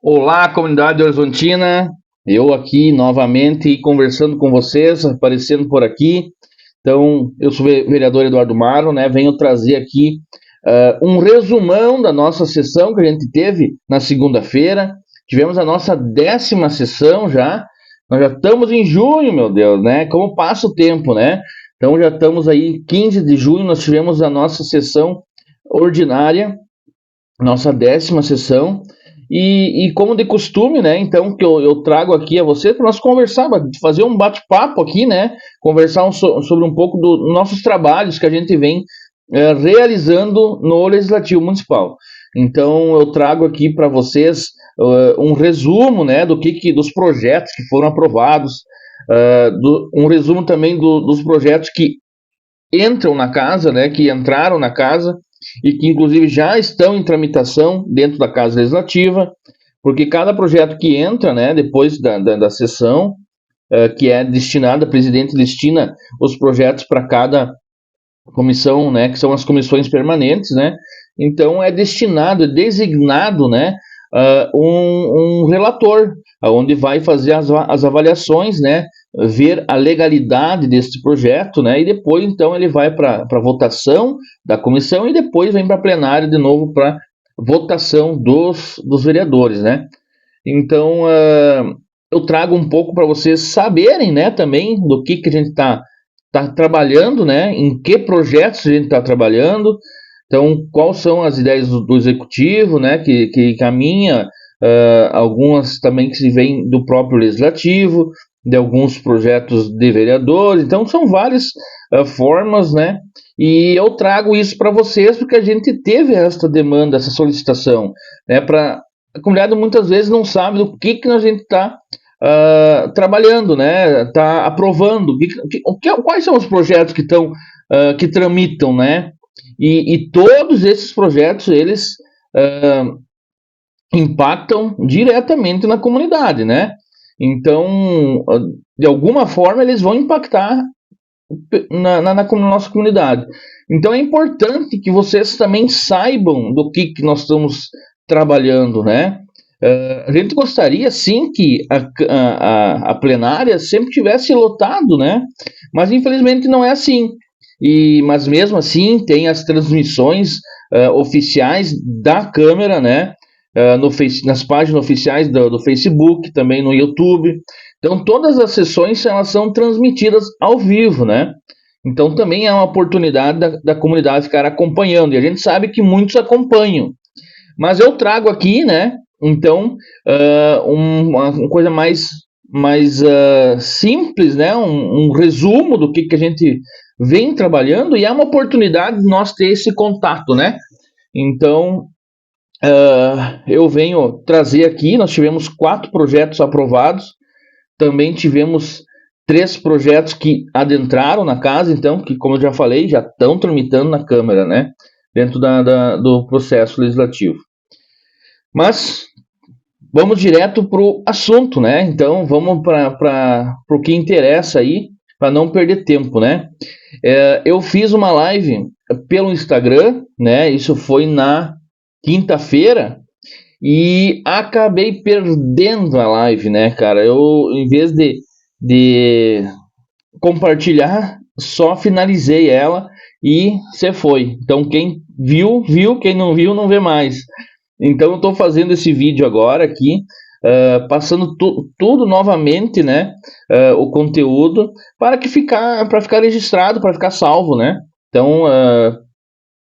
Olá, comunidade horizontina. Eu aqui novamente conversando com vocês, aparecendo por aqui. Então, eu sou o vereador Eduardo Marlon, né? Venho trazer aqui um resumão da nossa sessão que a gente teve na segunda-feira. Tivemos a nossa 10ª sessão já. Nós já estamos em junho, meu Deus, né? Como passa o tempo, né? Então, já estamos aí, 15 de junho, nós tivemos a nossa sessão ordinária, nossa 10ª sessão. E como de costume, né? Então, que eu trago aqui a você para nós conversar, fazer um bate-papo aqui, né? Conversar sobre um pouco dos nossos trabalhos que a gente vem realizando no Legislativo Municipal. Então, eu trago aqui para vocês um resumo, né? Dos projetos que foram aprovados, um resumo também dos projetos que entram na casa, né? Que entraram na casa e que inclusive já estão em tramitação dentro da Casa Legislativa, porque cada projeto que entra, né, depois da sessão, que é destinada, a presidente destina os projetos para cada comissão, né, que são as comissões permanentes, né, então é destinado, é designado, né, um relator, onde vai fazer as avaliações, né, ver a legalidade desse projeto, né, e depois então ele vai para votação da comissão e depois vem para plenário de novo para votação dos vereadores, né. Então eu trago um pouco para vocês saberem, né, também do que a gente está trabalhando, né, em que projetos a gente está trabalhando. Então, quais são as ideias do executivo, né, que caminha, algumas também que se vêm do próprio legislativo, de alguns projetos de vereadores. Então, são várias formas, né, e eu trago isso para vocês porque a gente teve essa demanda, essa solicitação, né, para a comunidade muitas vezes não sabe do que a gente está trabalhando, né, está aprovando, quais são os projetos que estão, que tramitam, né, e todos esses projetos, eles uh, impactam diretamente na comunidade, né? Então, de alguma forma, eles vão impactar na nossa comunidade. Então, é importante que vocês também saibam do que nós estamos trabalhando, né? A gente gostaria, sim, que a plenária sempre tivesse lotado, né? Mas, infelizmente, não é assim. Mas mesmo assim tem as transmissões oficiais da Câmara, né? Nas páginas oficiais do Facebook, também no YouTube. Então todas as sessões elas são transmitidas ao vivo, né? Então também é uma oportunidade da comunidade ficar acompanhando. E a gente sabe que muitos acompanham. Mas eu trago aqui, né? Então, uma coisa mais simples, né? Um resumo do que a gente vem trabalhando e é uma oportunidade de nós ter esse contato, né? Então, eu venho trazer aqui, nós tivemos 4 projetos aprovados, também tivemos 3 projetos que adentraram na casa, então, que como eu já falei, já estão tramitando na Câmara, né? Dentro do processo legislativo. Mas vamos direto para o assunto, né? Então vamos para o que interessa aí, para não perder tempo, né? Eu fiz uma live pelo Instagram, né? Isso foi na quinta-feira e acabei perdendo a live, né, cara? Eu, em vez de compartilhar, só finalizei ela e você foi. Então quem viu, viu, quem não viu, não vê mais. Então eu estou fazendo esse vídeo agora aqui, passando tudo novamente, né? O conteúdo para ficar registrado, para ficar salvo, né? Então,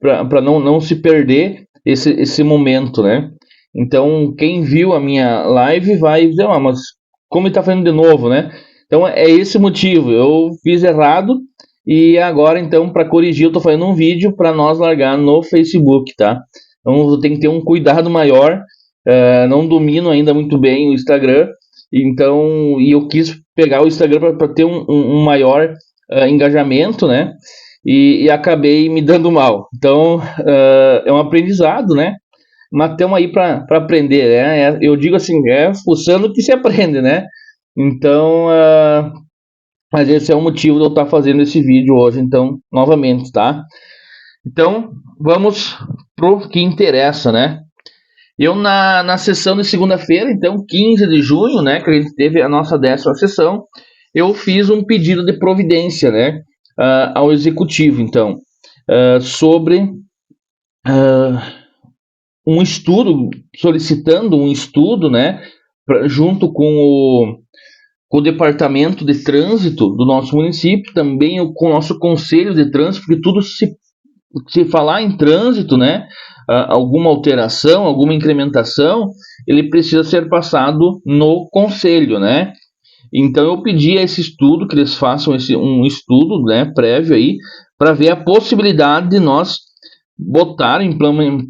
para não se perder esse momento, né? Então, quem viu a minha live vai dizer, mas como ele está fazendo de novo, né? Então, é esse o motivo. Eu fiz errado e agora, então, para corrigir, eu estou fazendo um vídeo para nós largar no Facebook, tá? Então, tem que ter um cuidado maior. Não domino ainda muito bem o Instagram. Então, eu quis pegar o Instagram para ter um maior engajamento, né? E acabei me dando mal. Então, é um aprendizado, né? Mas estamos aí para aprender, né? Eu digo assim, fuçando que se aprende, né? Então, mas esse é o motivo de eu estar fazendo esse vídeo hoje, então, novamente, tá? Então, vamos pro que interessa, né? Eu, na sessão de segunda-feira, então, 15 de junho, né, que a gente teve a nossa 10ª sessão, eu fiz um pedido de providência, né, ao executivo, então, sobre um estudo, solicitando um estudo, né, junto com o departamento de trânsito do nosso município, também com o nosso conselho de trânsito, porque tudo se falar em trânsito, né, alguma alteração, alguma incrementação, ele precisa ser passado no conselho, né? Então eu pedi a esse estudo, que eles façam um estudo, né, prévio aí, para ver a possibilidade de nós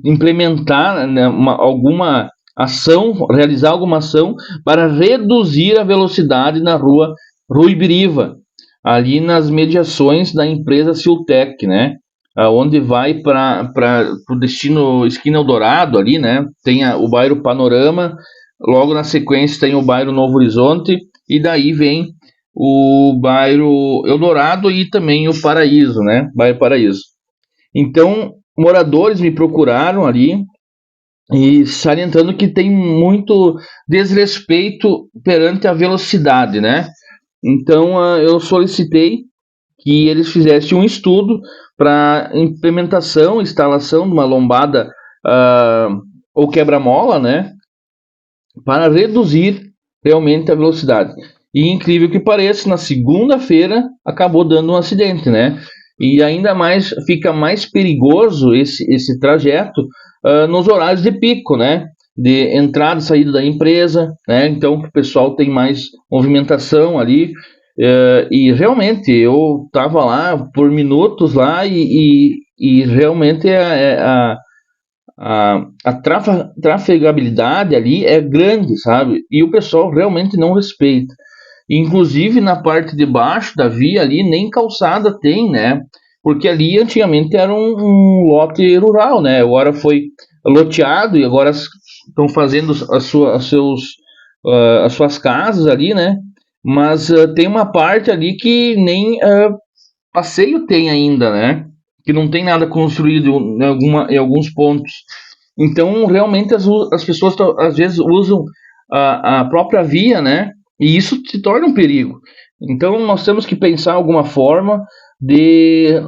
implementar, né, alguma ação, realizar alguma ação para reduzir a velocidade na rua Rui Biriva, ali nas mediações da empresa Siltec, né? Onde vai para o destino Esquina Eldorado ali, né? Tem o bairro Panorama, logo na sequência tem o bairro Novo Horizonte, e daí vem o bairro Eldorado e também o Paraíso, né? Bairro Paraíso. Então, moradores me procuraram ali e salientando que tem muito desrespeito perante a velocidade, né? Então, eu solicitei que eles fizessem um estudo para implementação, instalação de uma lombada ou quebra-mola, né, para reduzir realmente a velocidade. E incrível que pareça, na segunda-feira acabou dando um acidente, né? E ainda mais fica mais perigoso esse trajeto nos horários de pico, né? De entrada e saída da empresa, né? Então o pessoal tem mais movimentação ali. E realmente eu estava lá por minutos lá e realmente a trafegabilidade ali é grande, sabe? E o pessoal realmente não respeita. Inclusive na parte de baixo da via ali, nem calçada tem, né? Porque ali antigamente era um lote rural, né? Agora foi loteado e agora estão fazendo as suas casas ali, né? Mas tem uma parte ali que nem passeio tem ainda, né? Que não tem nada construído em alguns pontos. Então, realmente, as pessoas às vezes usam a própria via, né? E isso se torna um perigo. Então, nós temos que pensar alguma forma de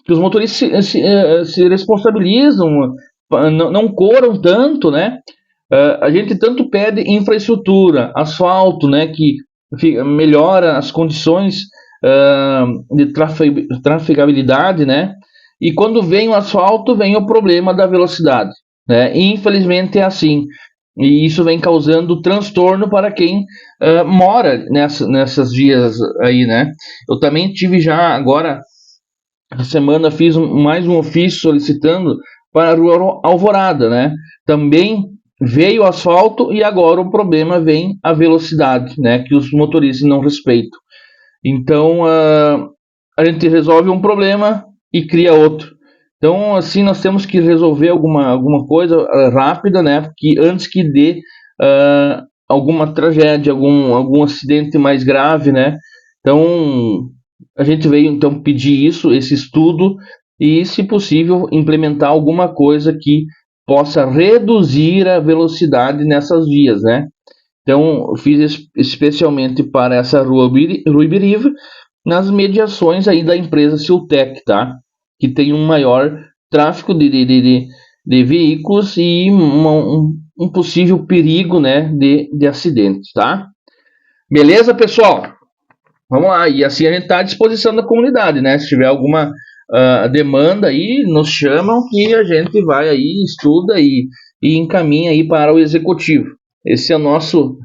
que os motoristas se responsabilizam, não corram tanto, né? A gente tanto pede infraestrutura, asfalto, né? Que melhora as condições de trafegabilidade, né? E quando vem o asfalto, vem o problema da velocidade, né? E infelizmente é assim. E isso vem causando transtorno para quem mora nessas vias aí, né? Eu também tive já agora, essa semana, fiz mais um ofício solicitando para a Rua Alvorada, né? Também veio o asfalto e agora o problema vem a velocidade, né? Que os motoristas não respeitam. Então, a gente resolve um problema e cria outro. Então, assim, nós temos que resolver alguma coisa rápida, né? Que antes que dê alguma tragédia, algum acidente mais grave, né? Então, a gente veio então pedir esse estudo e, se possível, implementar alguma coisa que possa reduzir a velocidade nessas vias, né? Então, eu fiz especialmente para essa rua Ruibiriva, nas mediações aí da empresa Siltec, tá? Que tem um maior tráfego de veículos e um possível perigo, né, de acidentes, tá? Beleza, pessoal? Vamos lá, e assim a gente está à disposição da comunidade, né? Se tiver alguma demanda aí, nos chamam que a gente vai aí, estuda e encaminha aí para o executivo. Esse é o nosso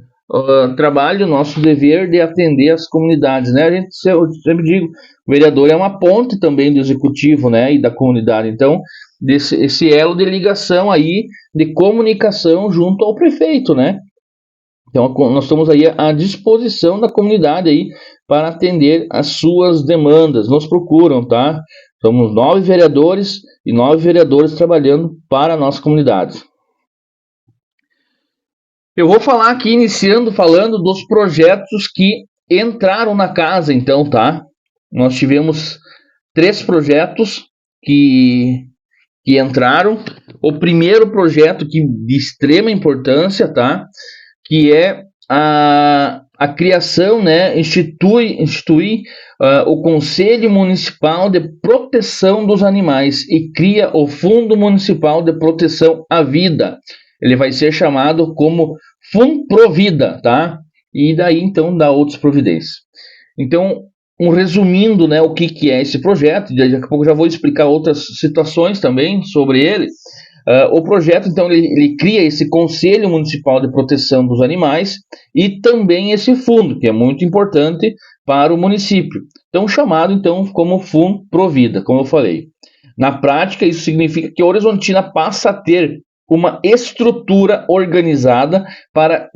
trabalho, nosso dever de atender as comunidades, né? Eu sempre digo, o vereador é uma ponte também do executivo, né? E da comunidade. Então, esse elo de ligação aí, de comunicação junto ao prefeito, né? Então, nós estamos aí à disposição da comunidade aí para atender as suas demandas. Nos procuram, tá? Somos 9 vereadores e 9 vereadores trabalhando para a nossa comunidade. Eu vou falar aqui, iniciando, falando dos projetos que entraram na casa, então, tá? Nós tivemos 3 projetos que que entraram. O primeiro projeto de extrema importância, tá? Que é a criação, né? Instituir o Conselho Municipal de Proteção dos Animais e cria o Fundo Municipal de Proteção à Vida. Ele vai ser chamado como Funprovida, tá? E daí, então, dá outras providências. Então, resumindo, né, o que é esse projeto, daqui a pouco já vou explicar outras situações também sobre ele. O projeto, então, ele cria esse Conselho Municipal de Proteção dos Animais e também esse fundo, que é muito importante para o município. Então, chamado, então, como Fundo Provida, como eu falei. Na prática, isso significa que a Horizontina passa a ter uma estrutura organizada para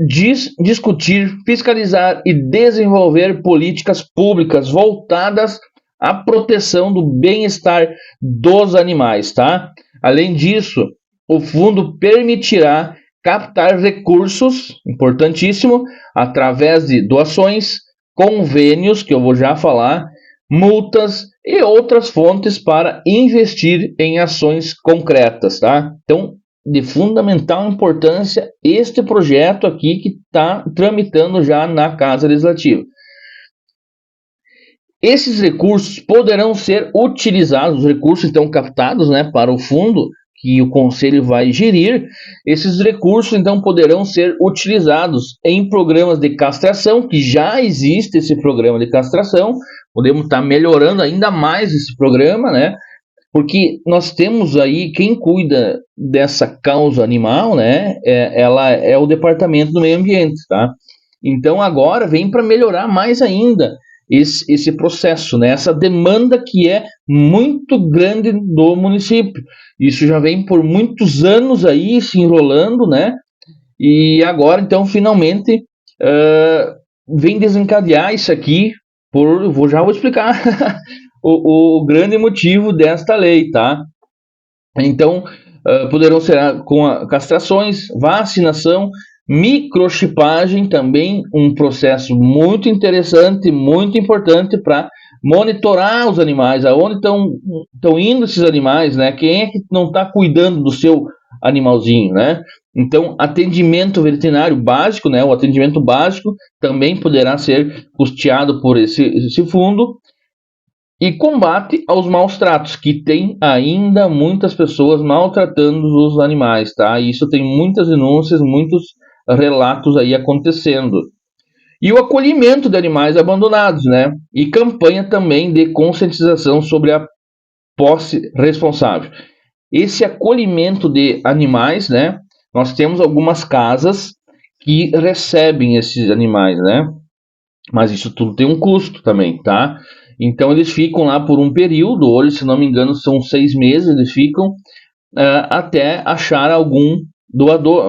discutir, fiscalizar e desenvolver políticas públicas voltadas à proteção do bem-estar dos animais, tá? Além disso, o fundo permitirá captar recursos, importantíssimo, através de doações, convênios, que eu vou já falar, multas e outras fontes para investir em ações concretas, tá? Então, de fundamental importância este projeto aqui que está tramitando já na Casa Legislativa. Esses recursos poderão ser utilizados, os recursos então captados, né, para o fundo que o Conselho vai gerir, esses recursos então poderão ser utilizados em programas de castração, que já existe esse programa de castração, podemos estar melhorando ainda mais esse programa, né? Porque nós temos aí, quem cuida dessa causa animal, né, ela é o Departamento do Meio Ambiente, tá? Então agora vem para melhorar mais ainda esse processo, né, essa demanda que é muito grande do município. Isso já vem por muitos anos aí se enrolando, né? E agora, então, finalmente, vem desencadear isso aqui já vou explicar o grande motivo desta lei, tá? Então, poderão ser com castrações, vacinação, microchipagem, também um processo muito interessante, muito importante para monitorar os animais, aonde estão indo esses animais, né? Quem é que não está cuidando do seu animalzinho, né? Então, atendimento veterinário básico, né? O atendimento básico também poderá ser custeado por esse fundo. E combate aos maus tratos, que tem ainda muitas pessoas maltratando os animais, tá? E isso tem muitas denúncias, muitos relatos aí acontecendo. E o acolhimento de animais abandonados, né? E campanha também de conscientização sobre a posse responsável. Esse acolhimento de animais, né? Nós temos algumas casas que recebem esses animais, né? Mas isso tudo tem um custo também, tá? Então eles ficam lá por um período, hoje, se não me engano, são 6 meses, eles ficam até achar algum doador,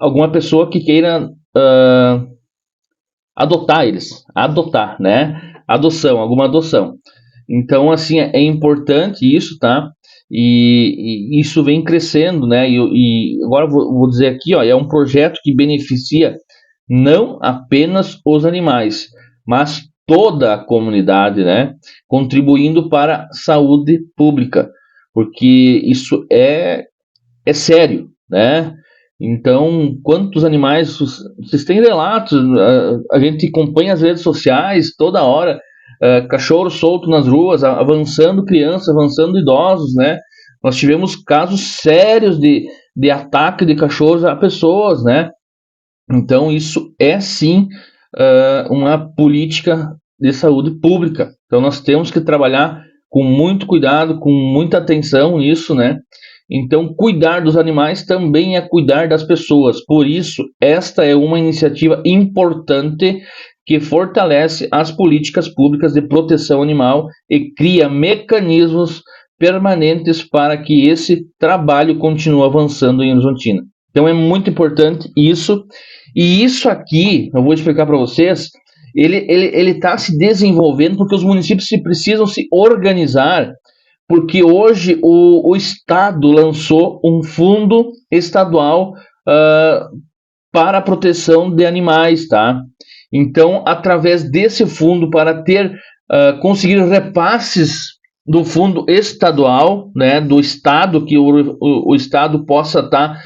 alguma pessoa que queira adotar, né? Alguma adoção. Então, assim, é importante isso, tá? E isso vem crescendo, né? E agora vou dizer aqui, ó, é um projeto que beneficia não apenas os animais, mas toda a comunidade, né? Contribuindo para a saúde pública, porque isso é sério, né? Então, quantos animais, vocês têm relatos, a gente acompanha as redes sociais toda hora, cachorro solto nas ruas, avançando crianças, avançando idosos, né? Nós tivemos casos sérios de ataque de cachorros a pessoas, né? Então, isso é sim uma política de saúde pública. Então, nós temos que trabalhar com muito cuidado, com muita atenção nisso, né? Então, cuidar dos animais também é cuidar das pessoas. Por isso, esta é uma iniciativa importante que fortalece as políticas públicas de proteção animal e cria mecanismos permanentes para que esse trabalho continue avançando em Horizontina. Então, é muito importante isso. E isso aqui, eu vou explicar para vocês, ele está se desenvolvendo porque os municípios precisam se organizar, porque hoje o Estado lançou um fundo estadual para a proteção de animais, tá? Então, através desse fundo, para conseguir repasses do fundo estadual, né, do estado, que o estado possa estar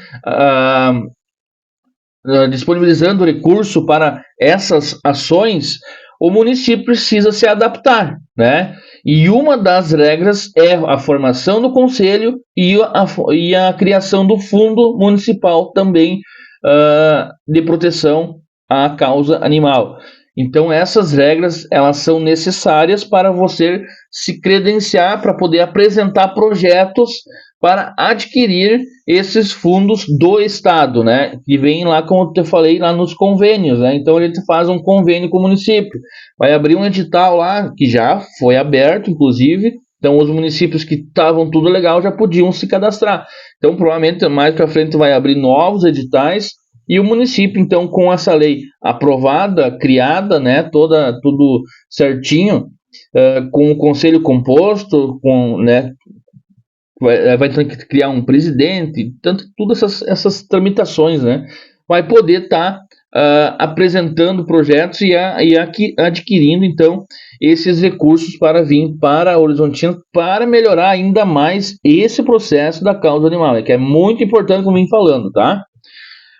disponibilizando recurso para essas ações, o município precisa se adaptar, né? E uma das regras é a formação do conselho e a criação do fundo municipal também de proteção à causa animal. Então essas regras elas são necessárias para você se credenciar para poder apresentar projetos para adquirir esses fundos do Estado, né? Que vem lá, como eu falei, lá nos convênios, né? Então a gente faz um convênio com o município, vai abrir um edital lá, que já foi aberto, inclusive. Então os municípios que estavam tudo legal já podiam se cadastrar. Então provavelmente mais para frente vai abrir novos editais e o município, então, com essa lei aprovada, criada, né, tudo certinho, com o conselho composto, né, vai ter que criar um presidente, tanto todas essas tramitações, né? Vai poder estar apresentando projetos e adquirindo, então, esses recursos para vir para a Horizontina, para melhorar ainda mais esse processo da causa animal, que é muito importante, como vim falando, tá?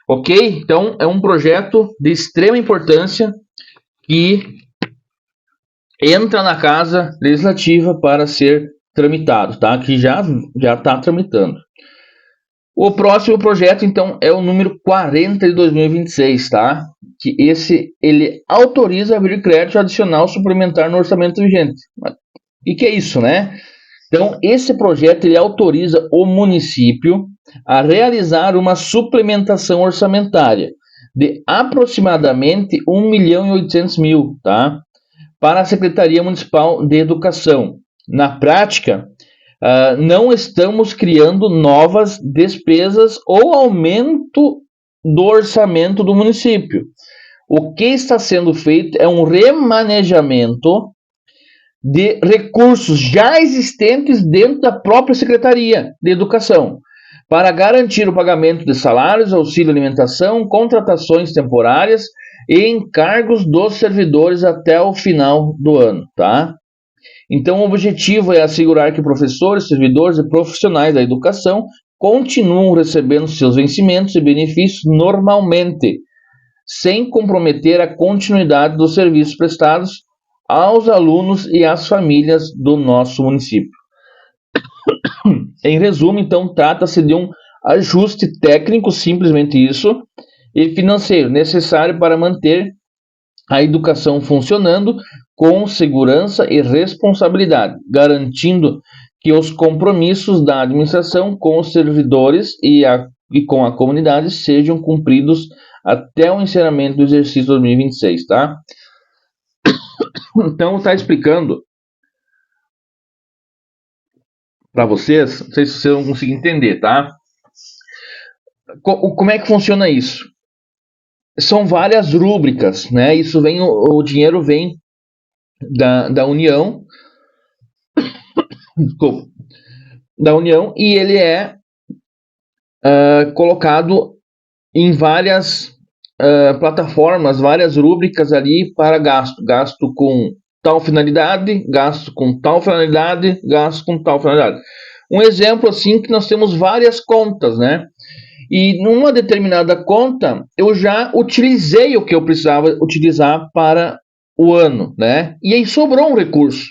Ok? Então, é um projeto de extrema importância que entra na Casa Legislativa para ser tramitado, tá? Que já está tramitando. O próximo projeto, então, é o número 40 de 2026, tá? Que ele autoriza abrir crédito adicional suplementar no orçamento vigente. E que é isso, né? Então, esse projeto ele autoriza o município a realizar uma suplementação orçamentária de aproximadamente 1.800.000, tá? Para a Secretaria Municipal de Educação. Na prática, não estamos criando novas despesas ou aumento do orçamento do município. O que está sendo feito é um remanejamento de recursos já existentes dentro da própria Secretaria de Educação, para garantir o pagamento de salários, auxílio alimentação, contratações temporárias e encargos dos servidores até o final do ano, tá? Então, o objetivo é assegurar que professores, servidores e profissionais da educação continuam recebendo seus vencimentos e benefícios normalmente, sem comprometer a continuidade dos serviços prestados aos alunos e às famílias do nosso município. Em resumo, então, trata-se de um ajuste técnico, simplesmente isso, e financeiro necessário para manter a educação funcionando com segurança e responsabilidade, garantindo que os compromissos da administração com os servidores e com a comunidade sejam cumpridos até o encerramento do exercício 2026, tá? Então, está explicando para vocês, não sei se vocês vão conseguir entender, tá? Como é que funciona isso? São várias rúbricas, né? Isso vem, o dinheiro vem da União, desculpa, da União, e ele é colocado em várias plataformas, várias rúbricas ali para gasto. Gasto com tal finalidade, gasto com tal finalidade, gasto com tal finalidade. Um exemplo assim que nós temos várias contas, né? E numa determinada conta eu já utilizei o que eu precisava utilizar para o ano, né? E aí sobrou um recurso.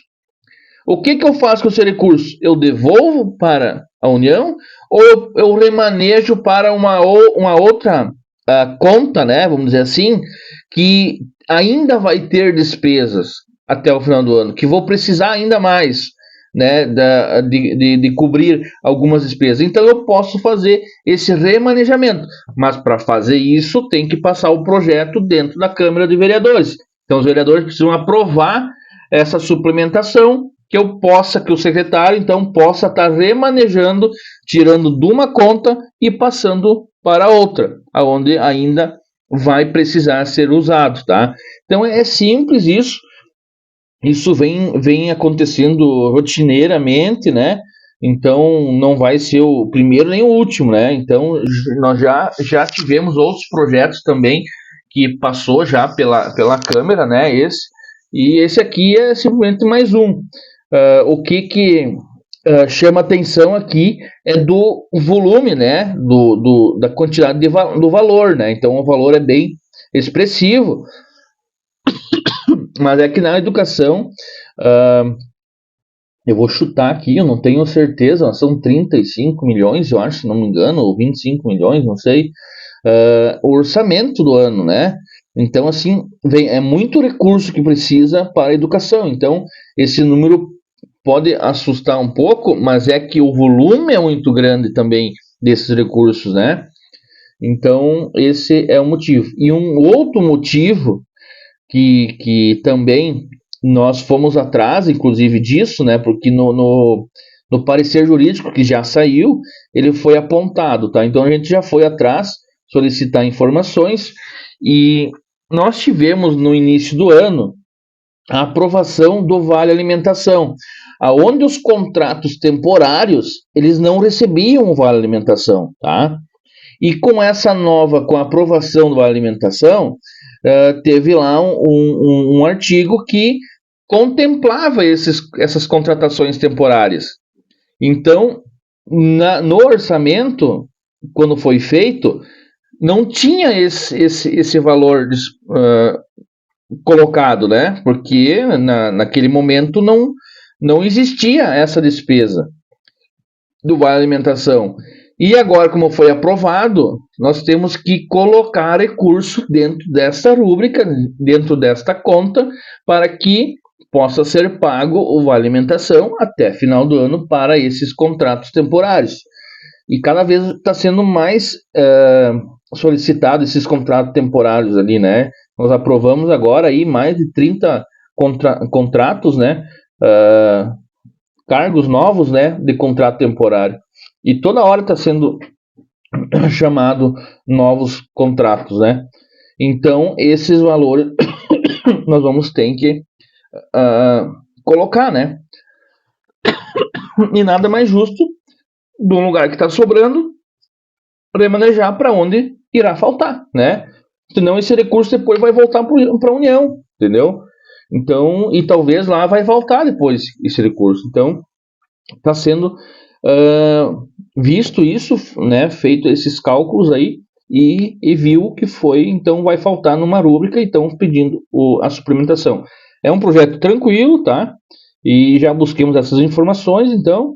O que eu faço com esse recurso? Eu devolvo para a União ou eu remanejo para uma outra conta, né? Vamos dizer assim, que ainda vai ter despesas até o final do ano, que vou precisar ainda mais, né, de cobrir algumas despesas. Então eu posso fazer esse remanejamento, mas para fazer isso tem que passar o projeto dentro da Câmara de Vereadores. Então os vereadores precisam aprovar essa suplementação que o secretário então possa estar remanejando, tirando de uma conta e passando para outra, aonde ainda vai precisar ser usado, tá? Então é simples isso. Isso vem acontecendo rotineiramente, né? Então não vai ser o primeiro nem o último, né? Então nós já tivemos outros projetos também que passou já pela Câmara, né? E esse aqui é simplesmente mais um. O que chama atenção aqui é do volume, né, da quantidade do valor, né, então o valor é bem expressivo, mas é que na educação, eu vou chutar aqui, eu não tenho certeza, mas são 35 milhões, eu acho, se não me engano, ou 25 milhões, não sei, o orçamento do ano, né? Então, assim, é muito recurso que precisa para a educação. Então, esse número pode assustar um pouco, mas é que o volume é muito grande também desses recursos, né? Então, esse é o motivo. E um outro motivo que também nós fomos atrás, inclusive, disso, né? Porque no parecer jurídico que já saiu, ele foi apontado, tá? Então a gente já foi atrás solicitar informações e nós tivemos no início do ano a aprovação do Vale Alimentação, aonde os contratos temporários eles não recebiam o Vale Alimentação, tá? E com com a aprovação do Vale Alimentação, teve lá um artigo que contemplava essas contratações temporárias. Então, no orçamento, quando foi feito, não tinha esse valor colocado, né? Porque naquele momento não existia essa despesa do Vale Alimentação. E agora, como foi aprovado, nós temos que colocar recurso dentro desta rúbrica, dentro desta conta, para que possa ser pago o Vale Alimentação até final do ano para esses contratos temporários. E cada vez está sendo mais solicitado esses contratos temporários ali, né? Nós aprovamos agora aí mais de 30 contratos, né? Cargos novos, né? De contrato temporário. E toda hora está sendo chamado novos contratos, né? Então, esses valores nós vamos ter que colocar, né? E nada mais justo de um lugar que está sobrando remanejar para onde irá faltar, né? Senão esse recurso depois vai voltar para a União, entendeu? Então, e talvez lá vai voltar depois esse recurso. Então, está sendo visto isso, né? Feito esses cálculos aí e viu que foi, então vai faltar numa rúbrica e estão pedindo a suplementação. É um projeto tranquilo, tá? E já busquemos essas informações, então,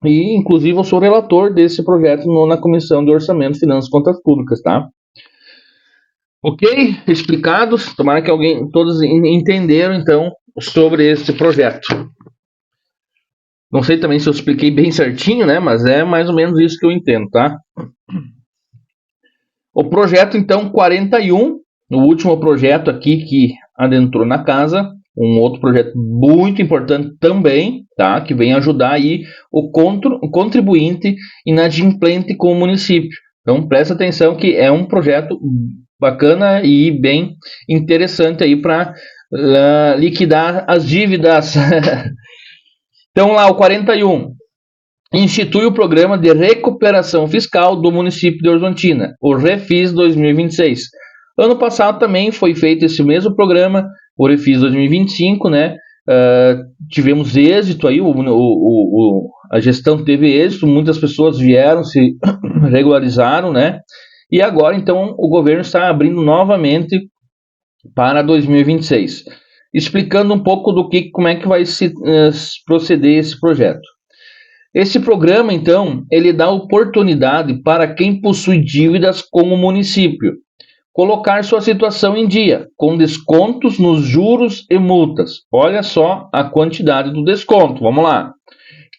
e inclusive eu sou relator desse projeto na Comissão de Orçamento, Finanças e Contas Públicas, tá? Ok? Explicados? Tomara que todos entenderam, então, sobre esse projeto. Não sei também se eu expliquei bem certinho, né? Mas é mais ou menos isso que eu entendo, tá? O projeto, então, 41, o último projeto aqui que adentrou na casa, um outro projeto muito importante também, tá? Que vem ajudar aí o contribuinte inadimplente com o município. Então, presta atenção que é um projeto bacana e bem interessante aí para liquidar as dívidas. Então, lá, o 41 institui o Programa de Recuperação Fiscal do município de Horizontina, o Refis 2026. Ano passado também foi feito esse mesmo programa, o Refis 2025, né? Tivemos êxito aí, a gestão teve êxito, muitas pessoas vieram, se regularizaram, né? E agora, então, o governo está abrindo novamente para 2026, explicando um pouco como é que vai se proceder esse projeto. Esse programa, então, ele dá oportunidade para quem possui dívidas com o município colocar sua situação em dia, com descontos nos juros e multas. Olha só a quantidade do desconto. Vamos lá.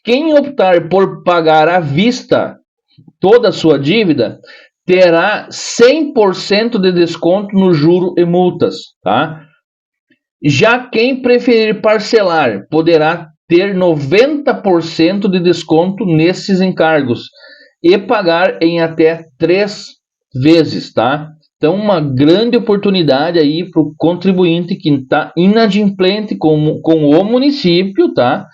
Quem optar por pagar à vista toda a sua dívida terá 100% de desconto no juro e multas, tá? Já quem preferir parcelar poderá ter 90% de desconto nesses encargos e pagar em até 3 vezes, tá? Então, uma grande oportunidade aí para o contribuinte que está inadimplente com o município, tá?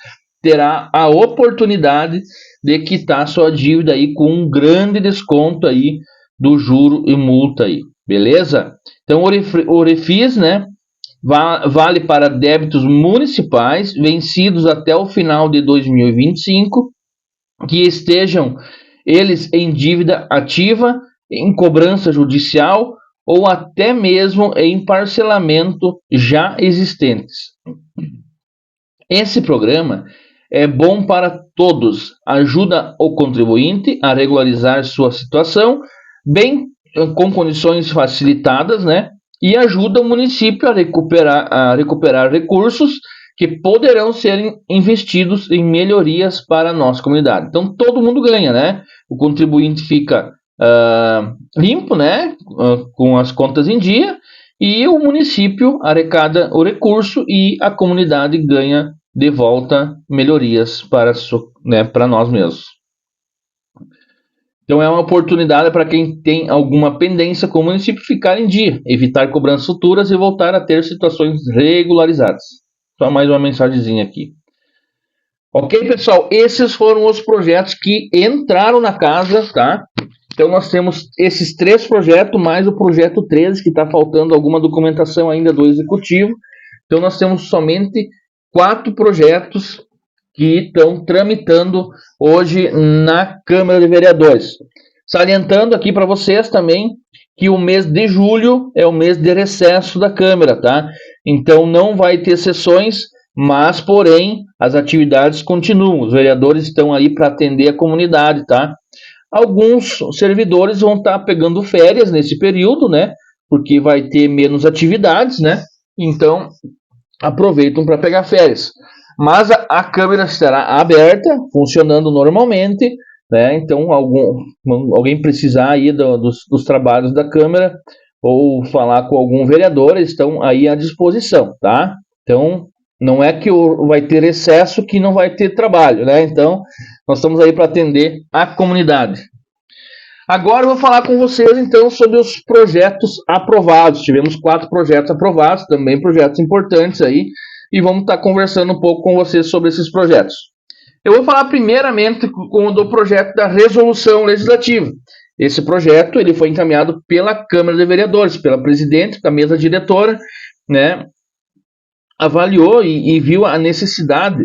Terá a oportunidade de quitar sua dívida aí com um grande desconto aí do juro e multa aí, beleza? Então, o Refis, né? vale para débitos municipais vencidos até o final de 2025, que estejam eles em dívida ativa, em cobrança judicial ou até mesmo em parcelamento já existentes. Esse programa é bom para todos, ajuda o contribuinte a regularizar sua situação, bem com condições facilitadas, né? E ajuda o município a recuperar recursos que poderão ser investidos em melhorias para a nossa comunidade. Então todo mundo ganha, né? O contribuinte fica limpo, né? Com as contas em dia, e o município arrecada o recurso e a comunidade ganha de volta melhorias para nós mesmos. Então é uma oportunidade para quem tem alguma pendência com o município ficar em dia, evitar cobranças futuras e voltar a ter situações regularizadas. Só mais uma mensagenzinha aqui. Ok, pessoal? Esses foram os projetos que entraram na casa, tá? Então nós temos esses 3 projetos, mais o projeto 13, que está faltando alguma documentação ainda do executivo. Então nós temos somente 4 projetos que estão tramitando hoje na Câmara de Vereadores. Salientando aqui para vocês também que o mês de julho é o mês de recesso da Câmara, tá? Então não vai ter sessões, mas porém as atividades continuam. Os vereadores estão aí para atender a comunidade, tá? Alguns servidores vão estar pegando férias nesse período, né? Porque vai ter menos atividades, né? Então aproveitam para pegar férias. Mas a câmera estará aberta, funcionando normalmente, né? Então, alguém precisar aí dos trabalhos da câmera ou falar com algum vereador, eles estão aí à disposição, tá? Então, não é que vai ter excesso que não vai ter trabalho, né? Então, nós estamos aí para atender a comunidade. Agora eu vou falar com vocês, então, sobre os projetos aprovados. Tivemos 4 projetos aprovados, também projetos importantes aí, e vamos estar conversando um pouco com vocês sobre esses projetos. Eu vou falar primeiramente do projeto da resolução legislativa. Esse projeto ele foi encaminhado pela Câmara de Vereadores, pela presidente da mesa diretora, né? Avaliou e viu a necessidade.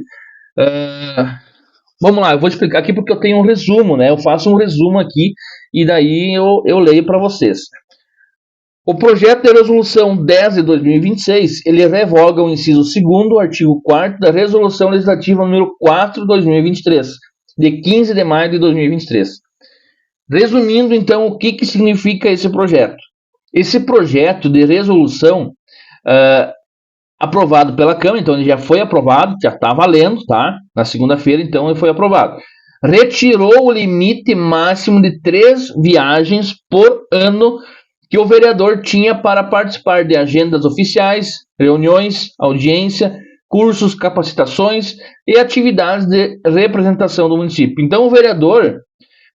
Vamos lá, eu vou explicar aqui porque eu tenho um resumo, né? Eu faço um resumo aqui e daí eu leio para vocês. O projeto de resolução 10 de 2026, ele revoga o inciso 2º, artigo 4º da resolução legislativa número 4 de 2023, de 15 de maio de 2023. Resumindo, então, o que significa esse projeto? Esse projeto de resolução aprovado pela Câmara, então ele já foi aprovado, já está valendo, tá? Na segunda-feira, então, ele foi aprovado. Retirou o limite máximo de 3 viagens por ano que o vereador tinha para participar de agendas oficiais, reuniões, audiência, cursos, capacitações e atividades de representação do município. Então, o vereador,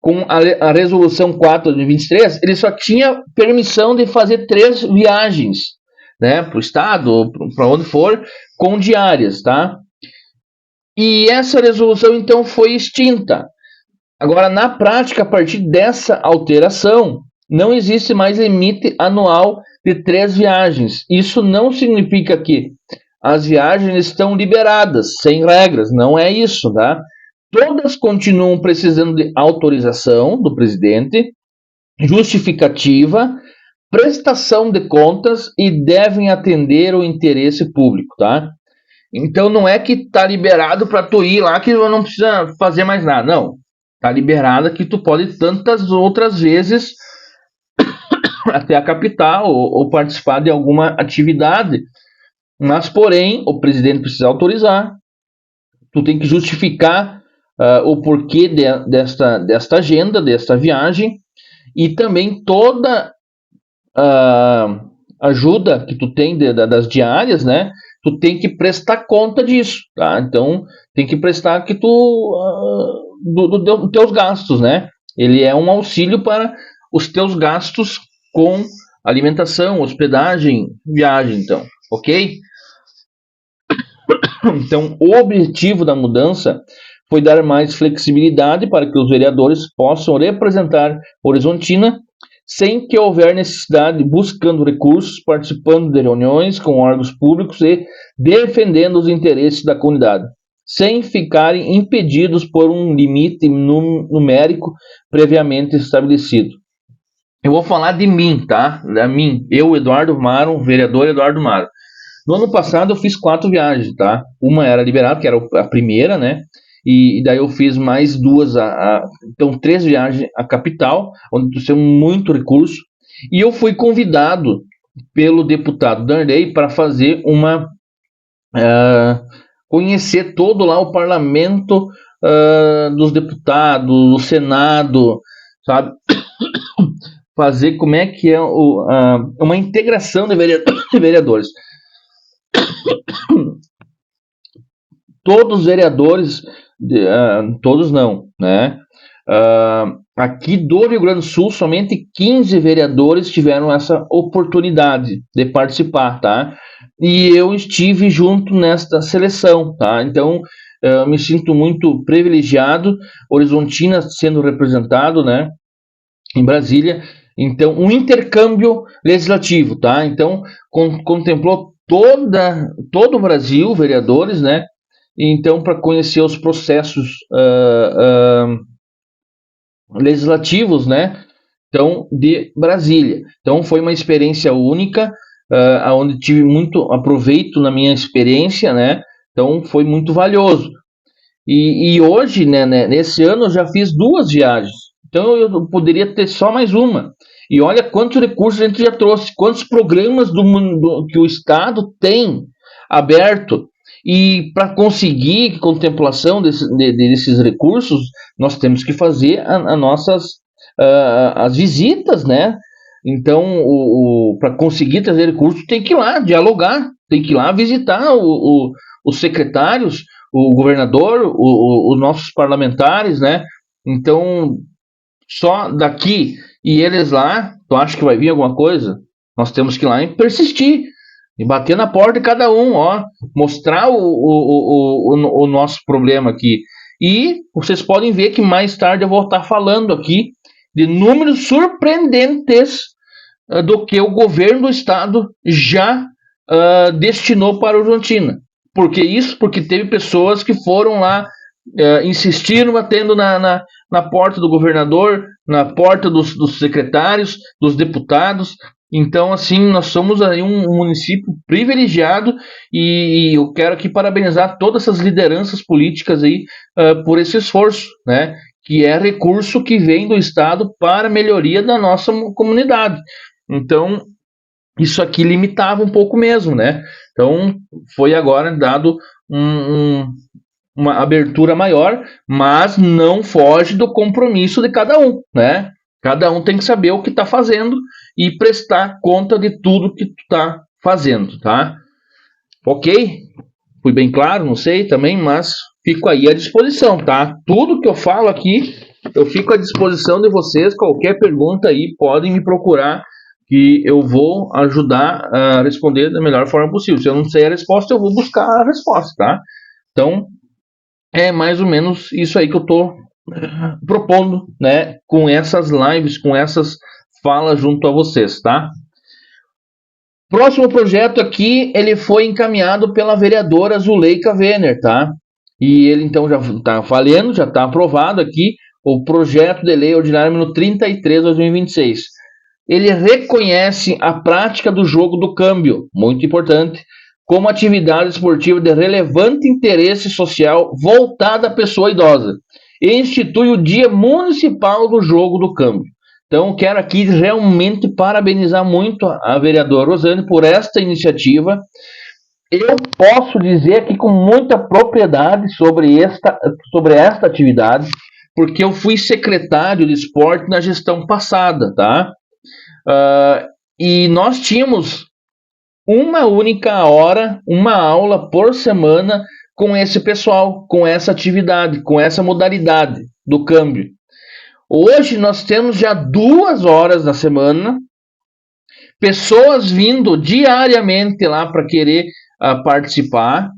com a resolução 4 de 2023, ele só tinha permissão de fazer 3 viagens, né, para o estado ou para onde for, com diárias, tá? E essa resolução então foi extinta. Agora, na prática, a partir dessa alteração, não existe mais limite anual de 3 viagens. Isso não significa que as viagens estão liberadas, sem regras. Não é isso, tá? Todas continuam precisando de autorização do presidente, justificativa, prestação de contas e devem atender o interesse público, tá? Então não é que está liberado para tu ir lá que não precisa fazer mais nada, não. Está liberada que tu pode tantas outras vezes até a capital ou participar de alguma atividade, mas porém o presidente precisa autorizar, tu tem que justificar o porquê desta agenda, desta viagem, e também toda ajuda que tu tem das diárias, né? Tu tem que prestar conta disso, tá? Então tem que prestar que dos teus gastos, né? Ele é um auxílio para os teus gastos com alimentação, hospedagem, viagem, então, ok? Então, o objetivo da mudança foi dar mais flexibilidade para que os vereadores possam representar Horizontina sem que houver necessidade, buscando recursos, participando de reuniões com órgãos públicos e defendendo os interesses da comunidade, sem ficarem impedidos por um limite numérico previamente estabelecido. Eu vou falar de mim, tá? Da mim, eu, Eduardo Maro, vereador Eduardo Maro. No ano passado eu fiz 4 viagens, tá? Uma era liberada, que era a primeira, né? E daí eu fiz mais 2, então 3 viagens à capital, onde trouxe muito recurso. E eu fui convidado pelo deputado Darley para fazer conhecer todo lá o parlamento dos deputados, o Senado, sabe? Fazer como é que é uma integração de vereadores. Todos os vereadores, todos não, né? Aqui do Rio Grande do Sul, somente 15 vereadores tiveram essa oportunidade de participar, tá? E eu estive junto nesta seleção, tá? Então, me sinto muito privilegiado, Horizontina sendo representado, né? Em Brasília. Então, um intercâmbio legislativo, tá? Então, contemplou todo o Brasil, vereadores, né? Então, para conhecer os processos legislativos, né? Então, de Brasília. Então, foi uma experiência única, onde tive muito aproveito na minha experiência, né? Então, foi muito valioso. E hoje, né, nesse ano, eu já fiz 2 viagens. Então, eu poderia ter só mais uma. E olha quantos recursos a gente já trouxe, quantos programas que o Estado tem aberto. E para conseguir contemplação desses recursos, nós temos que fazer as visitas, né? Então, para conseguir trazer recursos, tem que ir lá dialogar, tem que ir lá visitar os secretários, o governador, os nossos parlamentares, né? Então, só daqui e eles lá, tu acha que vai vir alguma coisa? Nós temos que ir lá e persistir, e bater na porta de cada um, ó, mostrar o nosso problema aqui. E vocês podem ver que mais tarde eu vou estar falando aqui de números surpreendentes do que o governo do estado já destinou para a Argentina. Por que isso? Porque teve pessoas que foram lá, insistiram batendo na porta do governador, na porta dos secretários, dos deputados. Então, assim, nós somos aí um município privilegiado e eu quero aqui parabenizar todas essas lideranças políticas aí por esse esforço, né? Que é recurso que vem do Estado para a melhoria da nossa comunidade. Então, isso aqui limitava um pouco mesmo, né? Então, foi agora dado uma abertura maior, mas não foge do compromisso de cada um, né? Cada um tem que saber o que está fazendo e prestar conta de tudo que tu está fazendo, tá? Ok? Fui bem claro, não sei também, mas fico aí à disposição, tá? Tudo que eu falo aqui, eu fico à disposição de vocês. Qualquer pergunta aí, podem me procurar, que eu vou ajudar a responder da melhor forma possível. Se eu não sei a resposta, eu vou buscar a resposta, tá? Então, é mais ou menos isso aí que eu estou propondo, né? Com essas lives, com essas falas junto a vocês, tá? Próximo projeto aqui, ele foi encaminhado pela vereadora Zuleika Werner, tá? E ele então já está valendo, já está aprovado aqui o projeto de lei ordinário número 33 de 2026. Ele reconhece a prática do jogo do câmbio, muito importante, como atividade esportiva de relevante interesse social voltada à pessoa idosa, e institui o Dia Municipal do Jogo do Câmbio. Então, quero aqui realmente parabenizar muito a vereadora Rosane por esta iniciativa. Eu posso dizer aqui com muita propriedade sobre esta atividade, porque eu fui secretário de esporte na gestão passada, tá? E nós tínhamos uma única hora, uma aula por semana com esse pessoal, com essa atividade, com essa modalidade do câmbio. Hoje nós temos já 2 horas na semana, pessoas vindo diariamente lá para querer participar.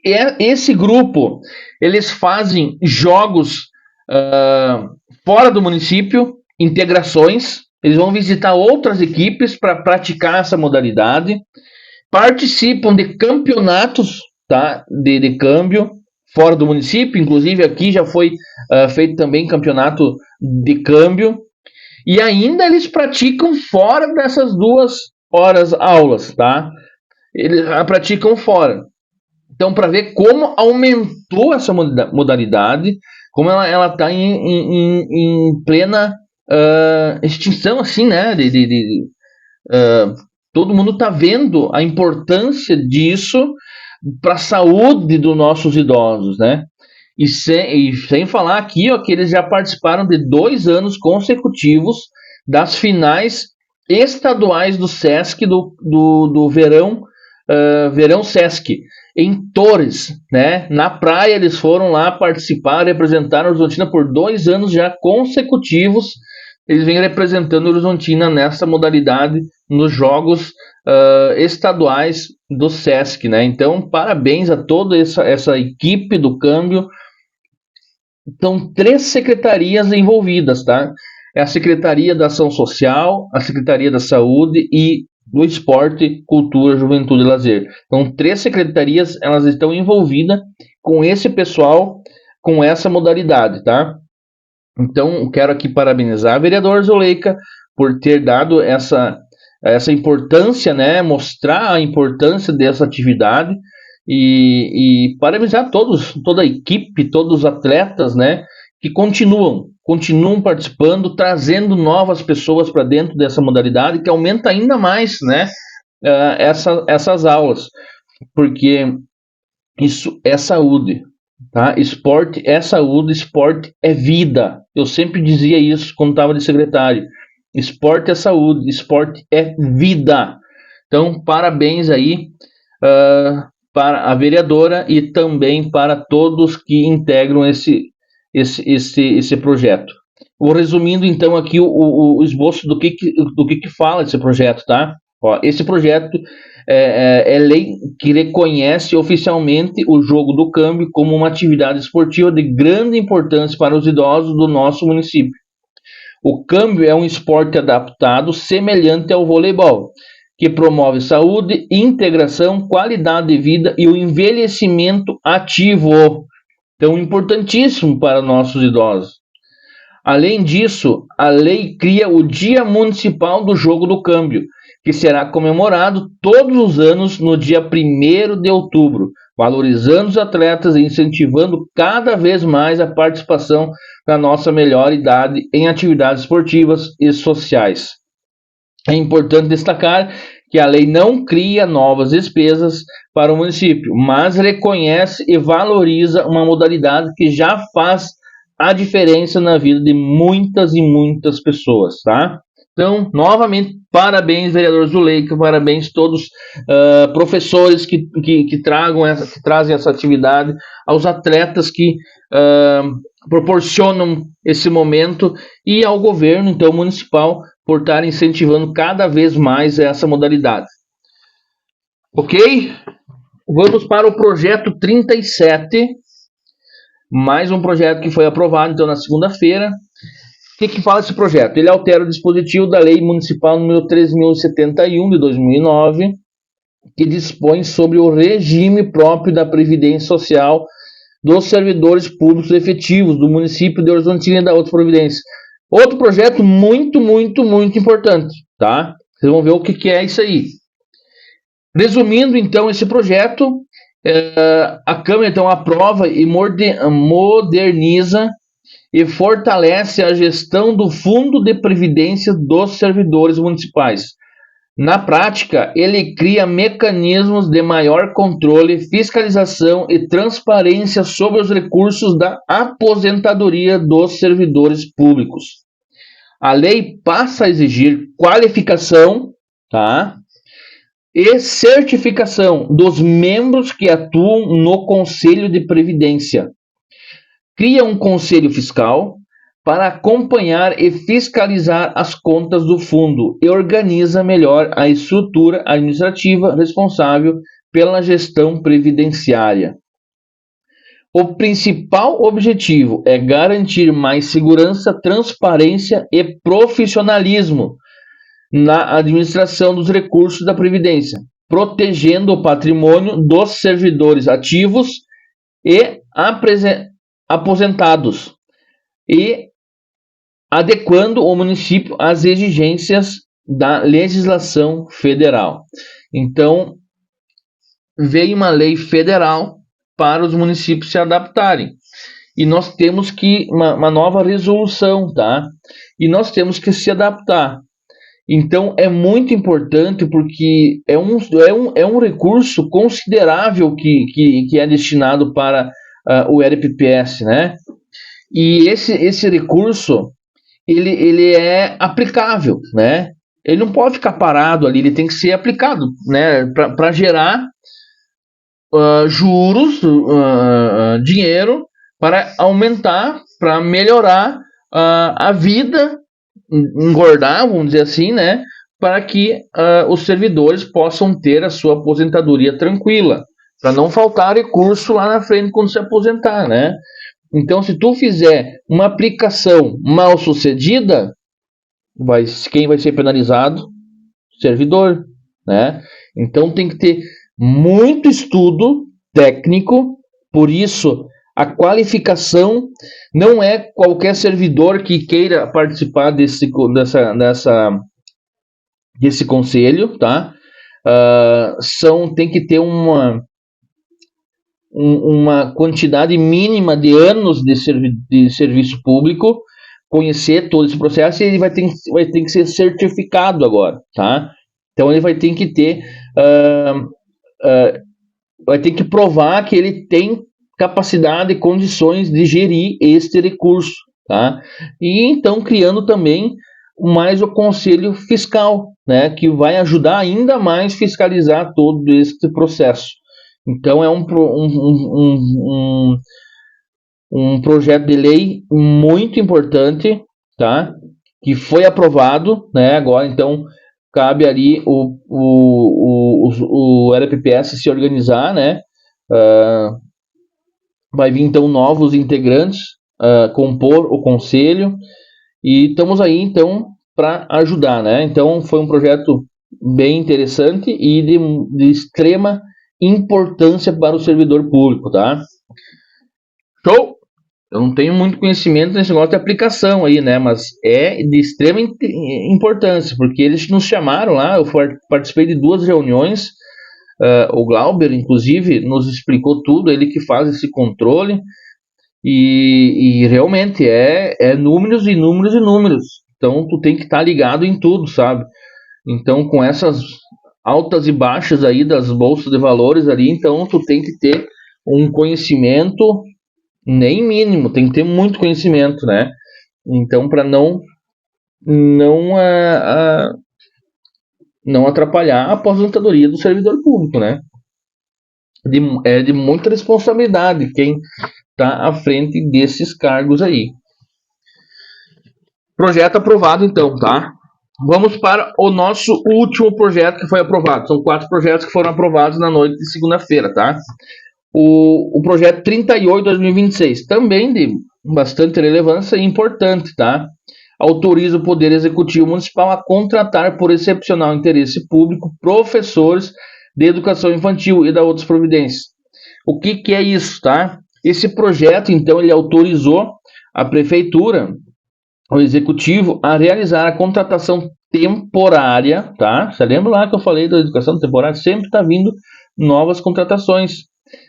Esse grupo, eles fazem jogos fora do município, integrações, eles vão visitar outras equipes para praticar essa modalidade, participam de campeonatos, tá, de câmbio fora do município, inclusive aqui já foi feito também campeonato de câmbio, e ainda eles praticam fora dessas 2 horas aulas, tá? Eles praticam fora. Então, para ver como aumentou essa modalidade, como ela está em plena extinção, assim, né? Todo mundo está vendo a importância disso para a saúde dos nossos idosos, né? E sem falar aqui, ó, que eles já participaram de 2 anos consecutivos das finais estaduais do Sesc do verão, verão Sesc, em Torres, né? Na praia eles foram lá participar, representaram a Horizontina por 2 anos já consecutivos. Eles vêm representando a Horizontina nessa modalidade nos jogos estaduais do Sesc, né? Então, parabéns a toda essa equipe do câmbio. Então, 3 secretarias envolvidas, tá? É a Secretaria da Ação Social, a Secretaria da Saúde e do Esporte, Cultura, Juventude e Lazer. Então, 3 secretarias, elas estão envolvidas com esse pessoal, com essa modalidade, tá? Então, quero aqui parabenizar a vereadora Zuleika por ter dado essa importância, né? Mostrar a importância dessa atividade e parabenizar toda a equipe, todos os atletas, né? Que continuam participando, trazendo novas pessoas para dentro dessa modalidade, que aumenta ainda mais, né? Essas aulas, porque isso é saúde, tá? Esporte é saúde, esporte é vida. Eu sempre dizia isso quando estava de secretário. Esporte é saúde, esporte é vida. Então, parabéns aí para a vereadora e também para todos que integram esse projeto. Vou resumindo então aqui o esboço do que fala esse projeto, tá? Ó, esse projeto é lei que reconhece oficialmente o jogo do câmbio como uma atividade esportiva de grande importância para os idosos do nosso município. O câmbio é um esporte adaptado semelhante ao voleibol, que promove saúde, integração, qualidade de vida e o envelhecimento ativo. Então, importantíssimo para nossos idosos. Além disso, a lei cria o Dia Municipal do Jogo do Câmbio, que será comemorado todos os anos no dia 1º de outubro, valorizando os atletas e incentivando cada vez mais a participação da nossa melhor idade em atividades esportivas e sociais. É importante destacar que a lei não cria novas despesas para o município, mas reconhece e valoriza uma modalidade que já faz a diferença na vida de muitas e muitas pessoas, tá? Então, novamente, parabéns, vereador Zuleika, parabéns a todos professores que trazem essa atividade, aos atletas que proporcionam esse momento e ao governo, então, municipal, por estar incentivando cada vez mais essa modalidade. Ok? Vamos para o projeto 37, mais um projeto que foi aprovado então na segunda-feira. O que fala esse projeto? Ele altera o dispositivo da Lei Municipal número 3.071 de 2009, que dispõe sobre o regime próprio da Previdência Social dos servidores públicos efetivos do município de Horizontina e da outra providência. Outro projeto muito, muito, muito importante, tá? Vocês vão ver o que é isso aí. Resumindo, então, esse projeto, a Câmara, então, aprova e moderniza e fortalece a gestão do Fundo de Previdência dos servidores municipais. Na prática, ele cria mecanismos de maior controle, fiscalização e transparência sobre os recursos da aposentadoria dos servidores públicos. A lei passa a exigir qualificação, tá? E certificação dos membros que atuam no Conselho de Previdência. Cria um conselho fiscal para acompanhar e fiscalizar as contas do fundo e organiza melhor a estrutura administrativa responsável pela gestão previdenciária. O principal objetivo é garantir mais segurança, transparência e profissionalismo na administração dos recursos da Previdência, protegendo o patrimônio dos servidores ativos e aposentados e adequando o município às exigências da legislação federal. Então, veio uma lei federal para os municípios se adaptarem. E nós temos que uma nova resolução, tá? E nós temos que se adaptar. Então é muito importante porque é um recurso considerável que é destinado para o RPPS, né? E esse recurso ele é aplicável, né? Ele não pode ficar parado ali, ele tem que ser aplicado, né? Para gerar juros, dinheiro, para aumentar, para melhorar a vida, engordar, vamos dizer assim, né? Para que os servidores possam ter a sua aposentadoria tranquila, para não faltar recurso lá na frente quando se aposentar, né? Então, se tu fizer uma aplicação mal sucedida, quem vai ser penalizado? Servidor, né? Então tem que ter muito estudo técnico, por isso a qualificação não é qualquer servidor que queira participar desse conselho, tá? Tem que ter uma quantidade mínima de anos de serviço público, conhecer todo esse processo, e ele vai ter que ser certificado agora, tá? Então ele vai ter que ter vai ter que provar que ele tem capacidade e condições de gerir este recurso, tá? E então criando também mais o conselho fiscal, né, que vai ajudar ainda mais fiscalizar todo este processo. Então é um projeto de lei muito importante, tá? Que foi aprovado, né? Agora então cabe ali o RPPS se organizar, né? Vai vir então novos integrantes compor o conselho e estamos aí então para ajudar, né? Então foi um projeto bem interessante e de extrema importância para o servidor público, tá? Show! Eu não tenho muito conhecimento nesse negócio de aplicação aí, né? Mas é de extrema importância, porque eles nos chamaram lá, eu participei de 2 reuniões, o Glauber, inclusive, nos explicou tudo, ele que faz esse controle, e realmente é números e números e números. Então, tu tem que estar ligado em tudo, sabe? Então, com essas altas e baixas aí das bolsas de valores ali, então tu tem que ter um conhecimento nem mínimo, tem que ter muito conhecimento, né? Então, para não atrapalhar a aposentadoria do servidor público, né? É de muita responsabilidade quem está à frente desses cargos aí. Projeto aprovado, então, tá? Vamos para o nosso último projeto que foi aprovado. São 4 projetos que foram aprovados na noite de segunda-feira, tá? O projeto 38/2026, também de bastante relevância e importante, tá? Autoriza o Poder Executivo Municipal a contratar por excepcional interesse público professores de educação infantil e da outras providências. O que é isso, tá? Esse projeto, então, ele autorizou a prefeitura, o executivo, a realizar a contratação temporária, tá? Você lembra lá que eu falei da educação temporária? Sempre está vindo novas contratações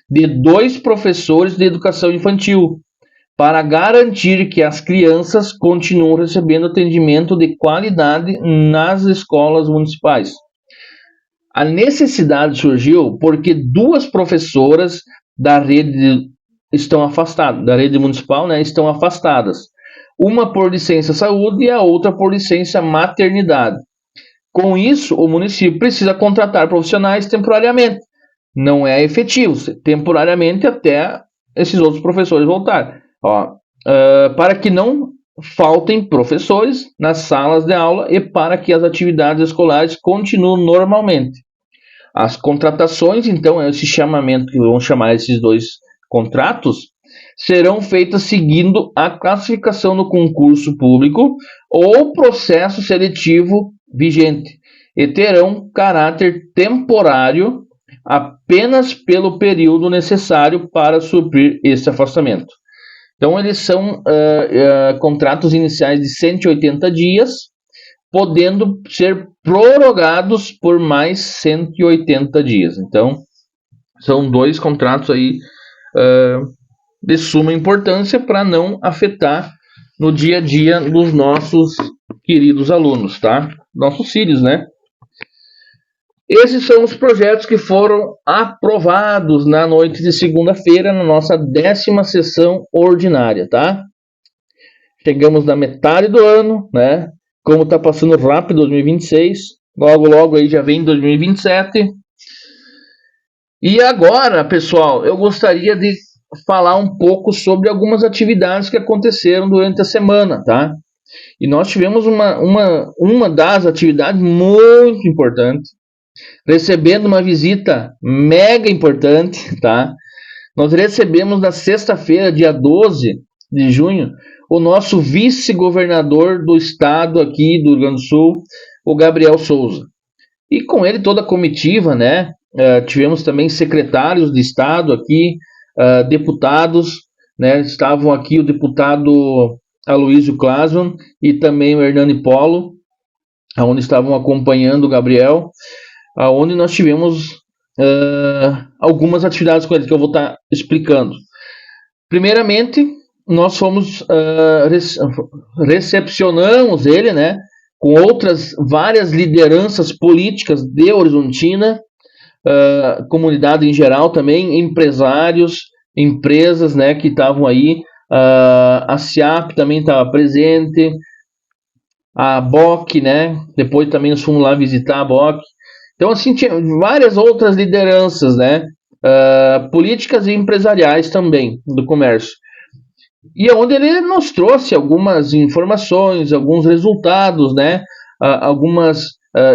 de 2 professores de educação infantil, para garantir que as crianças continuem recebendo atendimento de qualidade nas escolas municipais. A necessidade surgiu porque 2 professoras da rede estão afastadas, da rede municipal, né, estão afastadas. Uma por licença saúde e a outra por licença maternidade. Com isso, o município precisa contratar profissionais temporariamente. Não é efetivo, temporariamente até esses outros professores voltarem. Para que não faltem professores nas salas de aula e para que as atividades escolares continuem normalmente. As contratações, então, esse chamamento que vamos chamar esses 2 contratos, serão feitas seguindo a classificação no concurso público ou processo seletivo vigente e terão caráter temporário apenas pelo período necessário para suprir esse afastamento. Então, eles são contratos iniciais de 180 dias, podendo ser prorrogados por mais 180 dias. Então, são 2 contratos aí de suma importância para não afetar no dia a dia dos nossos queridos alunos, tá? Nossos filhos, né? Esses são os projetos que foram aprovados na noite de segunda-feira na nossa 10ª sessão ordinária, tá? Chegamos na metade do ano, né? Como tá passando rápido 2026, logo aí já vem 2027. E agora, pessoal, eu gostaria de falar um pouco sobre algumas atividades que aconteceram durante a semana, tá? E nós tivemos uma das atividades muito importante, recebendo uma visita mega importante, tá? Nós recebemos na sexta-feira, dia 12 de junho, o nosso vice-governador do estado aqui do Rio Grande do Sul, o Gabriel Souza. E com ele toda a comitiva, né? Tivemos também secretários de estado aqui, deputados, né? Estavam aqui o deputado Aloysio Klasman e também o Hernani Polo, onde estavam acompanhando o Gabriel, onde nós tivemos algumas atividades com ele que eu vou estar explicando. Primeiramente, nós fomos recepcionamos ele, né, com outras várias lideranças políticas de Horizontina, comunidade em geral também, empresários, empresas, né, que estavam aí, a SIAP também estava presente, a BOC, né, depois também nós fomos lá visitar a BOC. Então, assim, tinha várias outras lideranças, né, políticas e empresariais também do comércio. E onde ele nos trouxe algumas informações, alguns resultados, né, algumas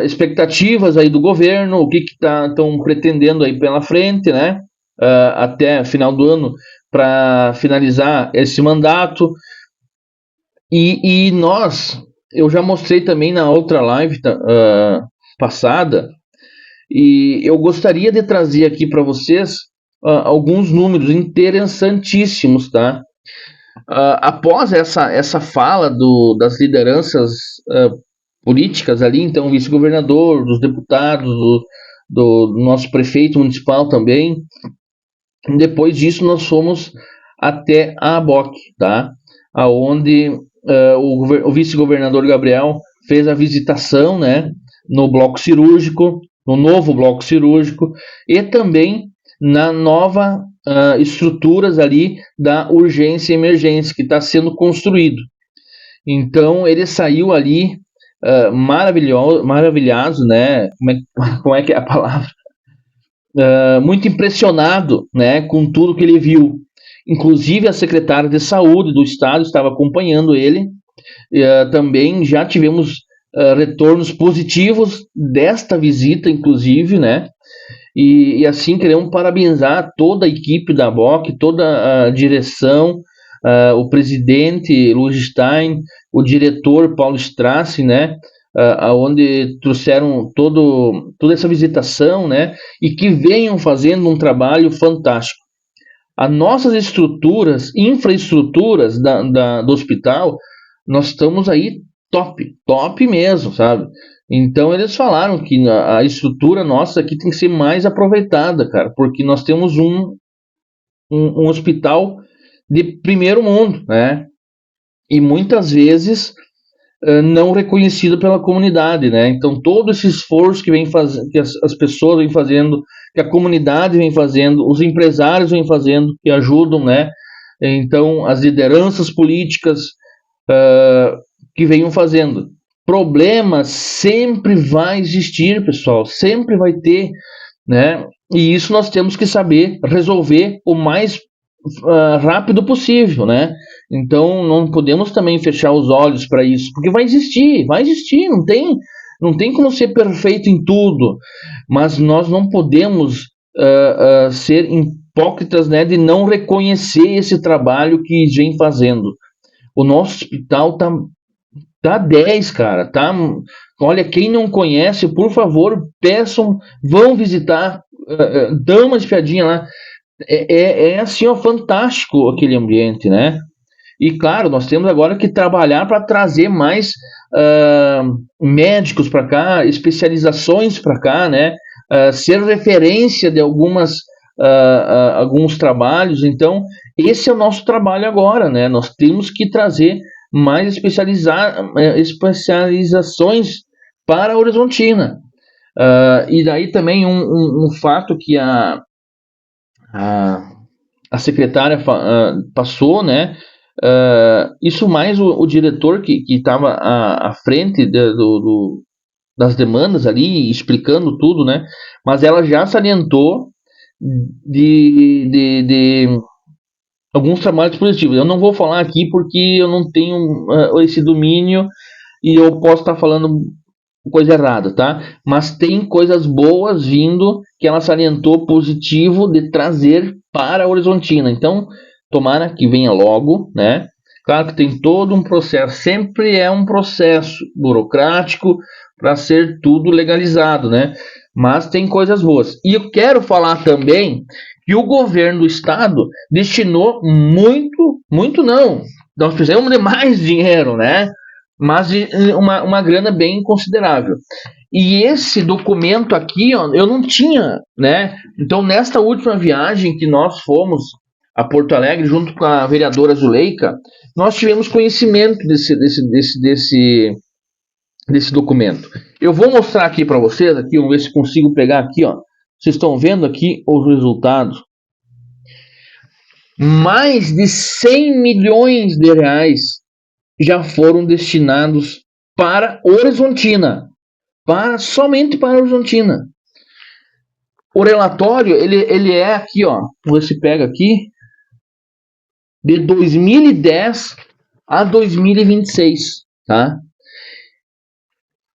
expectativas aí do governo, o que estão pretendendo aí pela frente, né, até final do ano, para finalizar esse mandato. E eu já mostrei também na outra live passada, e eu gostaria de trazer aqui para vocês alguns números interessantíssimos, tá? Após essa fala das lideranças políticas ali, então o vice-governador, dos deputados, do nosso prefeito municipal também, depois disso nós fomos até a ABOC, tá? Aonde o vice-governador Gabriel fez a visitação, né, no bloco cirúrgico, no novo bloco cirúrgico, e também na nova estruturas ali da urgência e emergência que está sendo construído. Então ele saiu ali maravilhado, né? Como é que é a palavra? Muito impressionado, né, com tudo que ele viu. Inclusive a secretária de saúde do estado estava acompanhando ele. Também já tivemos retornos positivos desta visita, inclusive, né? E assim queremos parabenizar toda a equipe da BOC, toda a direção, o presidente Luiz Stein, o diretor Paulo Strassi, né? Onde trouxeram toda essa visitação, né? E que venham fazendo um trabalho fantástico. As nossas infraestruturas do hospital, nós estamos aí top mesmo, sabe? Então eles falaram que a estrutura nossa aqui tem que ser mais aproveitada, cara, porque nós temos um hospital de primeiro mundo, né? E muitas vezes não reconhecido pela comunidade, né? Então todo esse esforço que as pessoas vêm fazendo, que a comunidade vem fazendo, os empresários vêm fazendo, que ajudam, né? Então as lideranças políticas que venham fazendo. Problema sempre vai existir, pessoal, sempre vai ter, né? E isso nós temos que saber resolver o mais rápido possível, né? Então não podemos também fechar os olhos para isso, porque vai existir, não tem como ser perfeito em tudo, mas nós não podemos ser hipócritas, né, de não reconhecer esse trabalho que vem fazendo. O nosso hospital tá 10, cara, tá? Olha, quem não conhece, por favor, peçam, vão visitar, dão uma espiadinha lá. É assim, ó, fantástico aquele ambiente, né? E claro, nós temos agora que trabalhar para trazer mais médicos para cá, especializações para cá, né? Ser referência de alguns trabalhos. Então, esse é o nosso trabalho agora, né? Nós temos que trazer mais especializações para a Horizontina. E daí também um fato que a, a secretária passou, né? Isso mais o diretor que estava à frente das demandas ali, explicando tudo, né? Mas ela já salientou de alguns trabalhos positivos. Eu não vou falar aqui porque eu não tenho esse domínio e eu posso estar falando coisa errada, tá? Mas tem coisas boas vindo que ela salientou positivo de trazer para a Horizontina. Então, tomara que venha logo, né? Claro que tem todo um processo, sempre é um processo burocrático para ser tudo legalizado, né? Mas tem coisas boas. E eu quero falar também que o governo do estado destinou muito não. Nós precisamos de mais dinheiro, né? Mas uma grana bem considerável. E esse documento aqui, ó, eu não tinha, né? Então, nesta última viagem que nós fomos a Porto Alegre, junto com a vereadora Zuleika, nós tivemos conhecimento desse documento. Eu vou mostrar aqui para vocês, aqui, vamos ver se consigo pegar aqui, ó. Vocês estão vendo aqui os resultados. Mais de 100 milhões de reais já foram destinados para Horizontina, somente para Horizontina. O relatório, ele é aqui, ó, você pega aqui, de 2010 a 2026, tá?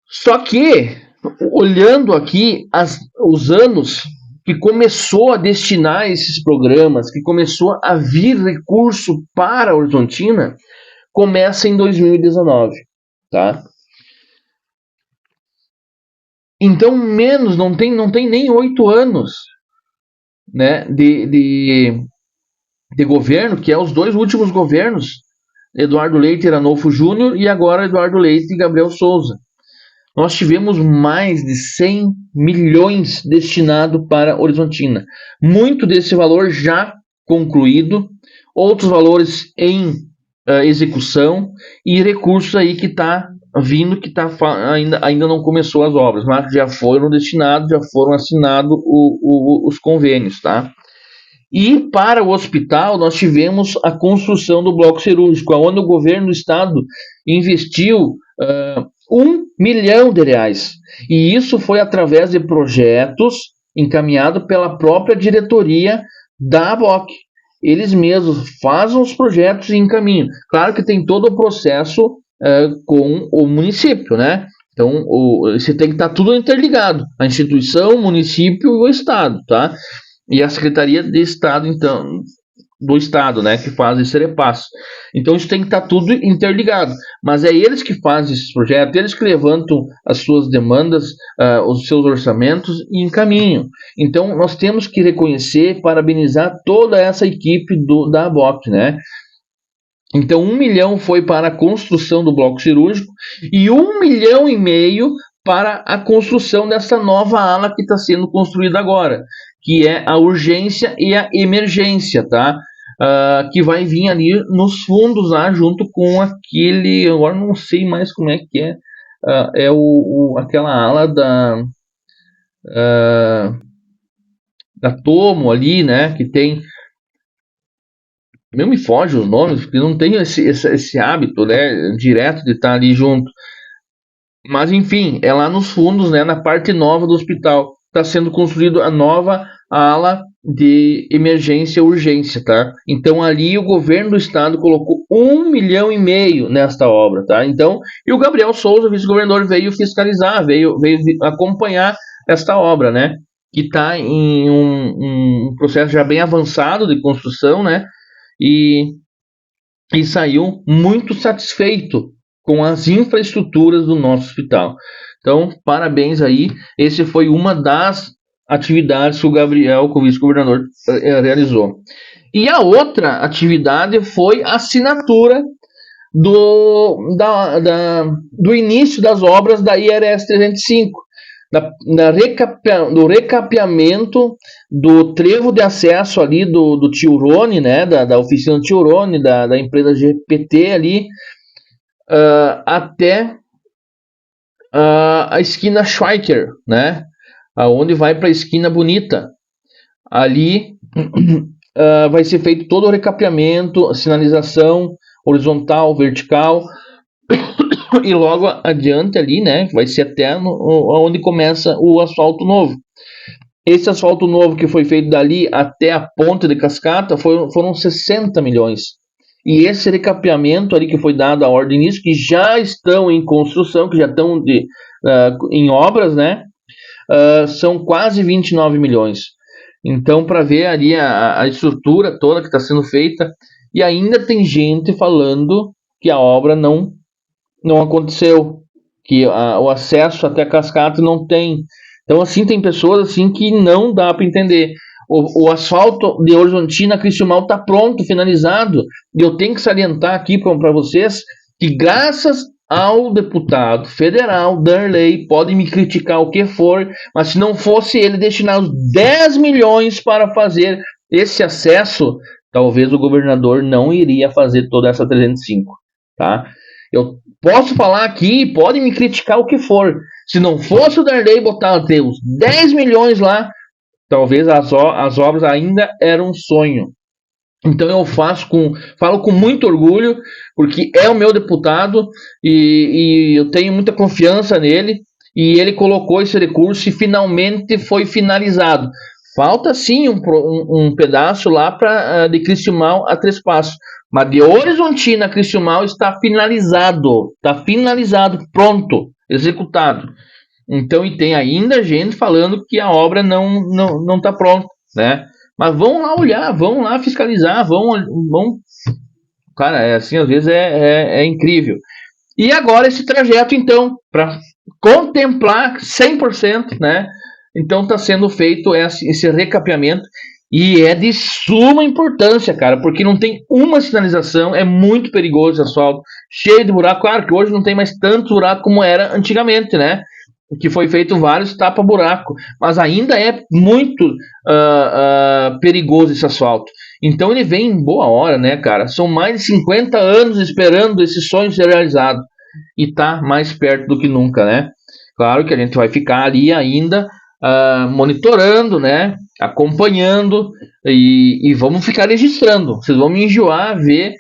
Só que, olhando aqui os anos que começou a destinar esses programas, que começou a vir recurso para a Horizontina, começa em 2019, tá? Então, menos, não tem nem 8 anos, né, de governo, que é os dois últimos governos, Eduardo Leite e Ranolfo Júnior, e agora Eduardo Leite e Gabriel Souza. Nós tivemos mais de 100 milhões destinado para Horizontina. Muito desse valor já concluído, outros valores em execução e recursos aí que está vindo, que ainda não começou as obras, mas já foram destinados, já foram assinados os convênios, tá? E para o hospital nós tivemos a construção do bloco cirúrgico, onde o governo do estado investiu 1 milhão de reais. E isso foi através de projetos encaminhados pela própria diretoria da ABOC. Eles mesmos fazem os projetos e encaminham. Claro que tem todo o processo com o município, né? Então, você tem que estar tudo interligado. A instituição, o município e o estado, tá? E a Secretaria de Estado, então, do Estado, né, que faz esse repasse. Então isso tem que estar tudo interligado. Mas é eles que fazem esses projetos, eles que levantam as suas demandas, os seus orçamentos e encaminham. Então nós temos que reconhecer, parabenizar toda essa equipe da ABOC, né? Então 1 milhão foi para a construção do bloco cirúrgico e 1,5 milhão para a construção dessa nova ala que está sendo construída agora, que é a urgência e a emergência, tá? Que vai vir ali nos fundos lá, junto com aquele, agora não sei mais como é que é, aquela ala da Tomo ali, né, que tem, não me foge os nomes, porque não tenho esse hábito, né, direto de estar ali junto. Mas enfim, é lá nos fundos, né, na parte nova do hospital. Está sendo construído a nova ala de emergência e urgência, tá? Então ali o governo do estado colocou 1,5 milhão nesta obra, tá? Então, e o Gabriel Souza, vice-governador, veio fiscalizar, veio acompanhar esta obra, né? que está em um processo já bem avançado de construção, né? E saiu muito satisfeito com as infraestruturas do nosso hospital. Então, parabéns aí. Esse foi uma das atividades que o Gabriel, como vice-governador, realizou. E a outra atividade foi a assinatura do início das obras da IRS 305, do recapeamento do trevo de acesso ali do Tio Rony, né, da oficina do Tio Rony, da empresa GPT ali, até a esquina Schweiker, né, aonde vai para a esquina Bonita. Ali vai ser feito todo o recapeamento, sinalização horizontal, vertical, e logo adiante ali, né, vai ser até onde começa o asfalto novo. Esse asfalto novo que foi feito dali até a ponte de Cascata foram 60 milhões. E esse recapeamento ali que foi dado a ordem nisso, que já estão em construção, que já estão em obras, né, são quase 29 milhões. Então, para ver ali a estrutura toda que está sendo feita, e ainda tem gente falando que a obra não aconteceu, que o acesso até a cascata não tem. Então, assim, tem pessoas assim que não dá para entender. O asfalto de Horizontina a Criciúmal está pronto, finalizado. E eu tenho que salientar aqui para vocês que graças ao deputado federal Darley, pode me criticar o que for, mas se não fosse ele destinar os 10 milhões para fazer esse acesso, talvez o governador não iria fazer toda essa 305, tá? Eu posso falar aqui, pode me criticar o que for. Se não fosse o Darley botar os 10 milhões lá, talvez as obras ainda eram um sonho. Então eu falo com muito orgulho, porque é o meu deputado e eu tenho muita confiança nele. E ele colocou esse recurso e finalmente foi finalizado. Falta sim um pedaço lá de Criciúmal a Três Passos. Mas de Horizontina a Criciúmal está finalizado. Está finalizado, pronto, executado. Então, e tem ainda gente falando que a obra não está pronta, né? Mas vão lá olhar, vão lá fiscalizar, vão. Cara, assim, às vezes é incrível. E agora esse trajeto, então, para contemplar 100%, né? Então está sendo feito esse recapeamento e é de suma importância, cara, porque não tem uma sinalização, é muito perigoso esse asfalto, cheio de buraco. Claro que hoje não tem mais tanto buraco como era antigamente, né? Que foi feito vários tapa-buraco, mas ainda é muito perigoso esse asfalto. Então ele vem em boa hora, né, cara? São mais de 50 anos esperando esse sonho ser realizado e tá mais perto do que nunca, né? Claro que a gente vai ficar ali ainda monitorando, né? Acompanhando e vamos ficar registrando. Vocês vão me enjoar a ver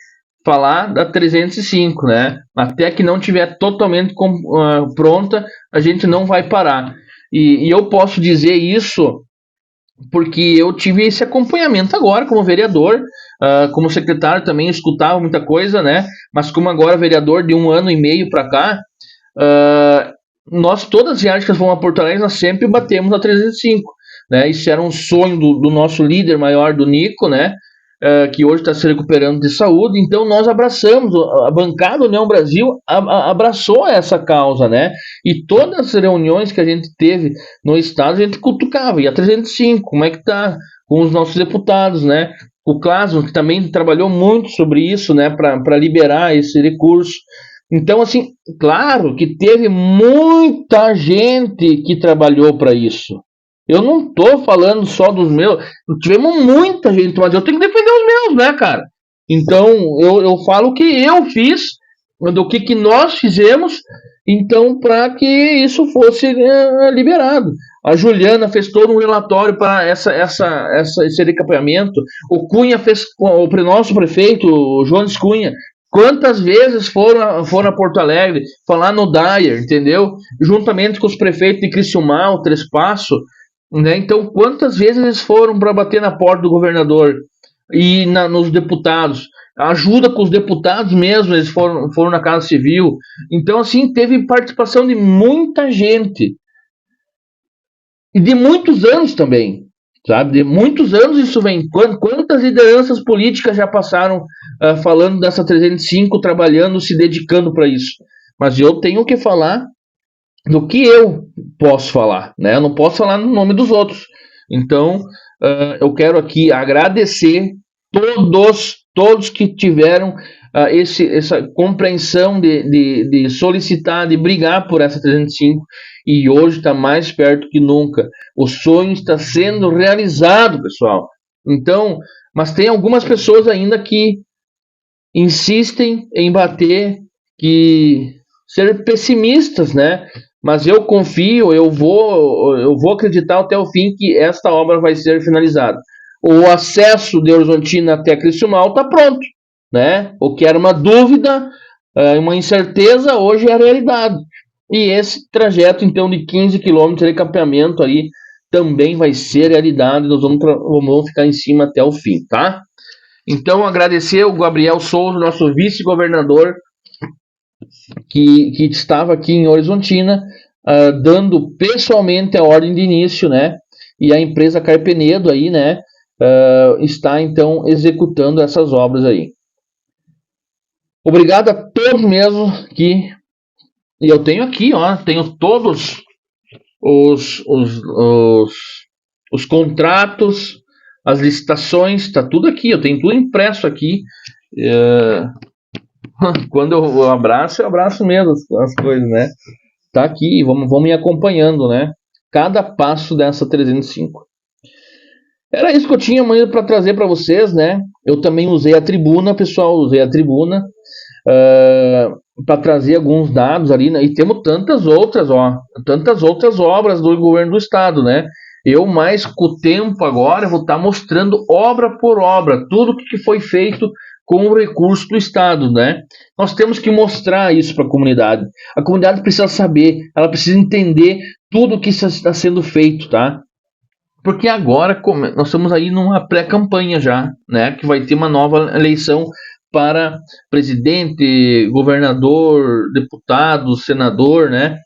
falar da 305, né? Até que não tiver totalmente pronta, a gente não vai parar. E eu posso dizer isso porque eu tive esse acompanhamento agora como vereador, como secretário também escutava muita coisa, né? Mas como agora vereador de 1 ano e meio para cá, nós todas as viagens que vamos a Porto Alegre, nós sempre batemos a 305, né? Isso era um sonho do nosso líder maior, do Nico, né? Que hoje está se recuperando de saúde. Então nós abraçamos, a bancada União Brasil abraçou essa causa, né? E todas as reuniões que a gente teve no estado, a gente cutucava, e a 305, como é que tá com os nossos deputados, né? O Clasman, que também trabalhou muito sobre isso, né, para liberar esse recurso. Então, assim, claro que teve muita gente que trabalhou para isso. Eu não tô falando só dos meus. Tivemos muita gente, mas eu tenho que defender os meus, né, cara? Então, eu falo o que eu fiz, do que nós fizemos, então, para que isso fosse liberado. A Juliana fez todo um relatório para esse recapeamento. O Cunha fez, o nosso prefeito, o Jones Cunha, quantas vezes foram a Porto Alegre falar no Dyer, entendeu? Juntamente com os prefeitos de Criciúmal, Três Passos, né? Então, quantas vezes eles foram para bater na porta do governador e nos deputados? Ajuda com os deputados mesmo, eles foram na Casa Civil. Então, assim, teve participação de muita gente. e de muitos anos também, sabe? De muitos anos isso vem. Quantas lideranças políticas já passaram falando dessa 305, trabalhando, se dedicando para isso? Mas eu tenho que falar do que eu posso falar, né? Eu não posso falar no nome dos outros. Então, eu quero aqui agradecer todos que tiveram essa compreensão de solicitar, de brigar por essa 305, e hoje está mais perto que nunca. O sonho está sendo realizado, pessoal. Então, mas tem algumas pessoas ainda que insistem em bater, que ser pessimistas, né? Mas eu confio, eu vou acreditar até o fim que esta obra vai ser finalizada. O acesso de Horizontina até Criciúmal está pronto, né? O que era uma dúvida, uma incerteza, hoje é a realidade. E esse trajeto, então, de 15 quilômetros de capeamento ali também vai ser realidade. Nós vamos ficar em cima até o fim, tá? Então, agradecer o Gabriel Souza, nosso vice-governador, que estava aqui em Horizontina, dando pessoalmente a ordem de início, né? E a empresa Carpenedo aí, né? Está, então, executando essas obras aí. Obrigado a todos mesmo que... E eu tenho aqui, ó, tenho todos os contratos, as licitações, tá tudo aqui, eu tenho tudo impresso aqui. Quando eu abraço mesmo as coisas, né? Tá aqui, vamos me acompanhando, né? Cada passo dessa 305. Era isso que eu tinha para trazer para vocês, né? Eu também usei a tribuna, pessoal, usei a tribuna para trazer alguns dados ali, né? E temos tantas outras obras do governo do estado, né? Eu, mais com o tempo agora, vou estar mostrando obra por obra, tudo que foi feito com o recurso do estado, né? Nós temos que mostrar isso para a comunidade. A comunidade precisa saber, ela precisa entender tudo que está sendo feito, tá? Porque agora nós estamos aí numa pré-campanha já, né? Que vai ter uma nova eleição para presidente, governador, deputado, senador, né?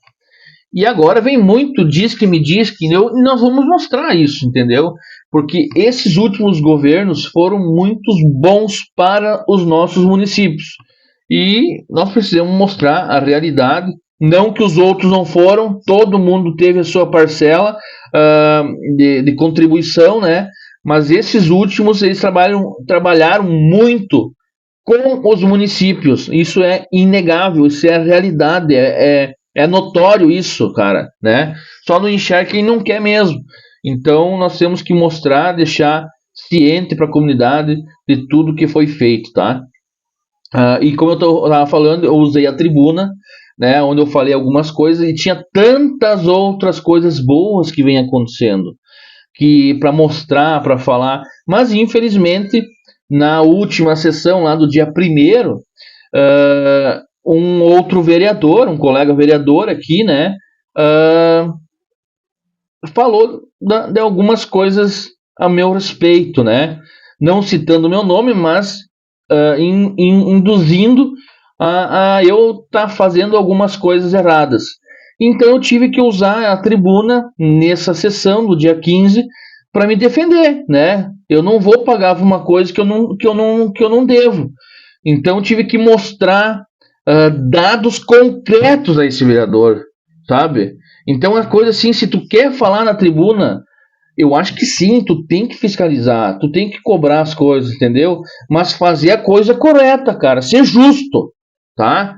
E agora vem muito diz que me diz que e nós vamos mostrar isso, entendeu? Porque esses últimos governos foram muito bons para os nossos municípios. E nós precisamos mostrar a realidade, não que os outros não foram, todo mundo teve a sua parcela de contribuição, né? Mas esses últimos, eles trabalharam muito com os municípios. Isso é inegável, isso é a realidade, é notório isso, cara, né? Só não enxerga quem não quer mesmo. Então nós temos que mostrar, deixar ciente para a comunidade de tudo que foi feito, tá? E como eu estava falando, eu usei a tribuna, né, onde eu falei algumas coisas e tinha tantas outras coisas boas que vem acontecendo, que para mostrar, para falar, mas infelizmente na última sessão lá do dia 1º, um outro vereador, um colega vereador aqui, né, falou de algumas coisas a meu respeito, né, não citando meu nome, mas induzindo a eu estar fazendo algumas coisas erradas. Então eu tive que usar a tribuna nessa sessão do dia 15 para me defender, né? Eu não vou pagar por uma coisa que eu não devo. Então eu tive que mostrar dados concretos a esse vereador, sabe? Então é coisa assim, se tu quer falar na tribuna, eu acho que sim, tu tem que fiscalizar, tu tem que cobrar as coisas, entendeu? Mas fazer a coisa correta, cara, ser justo, tá?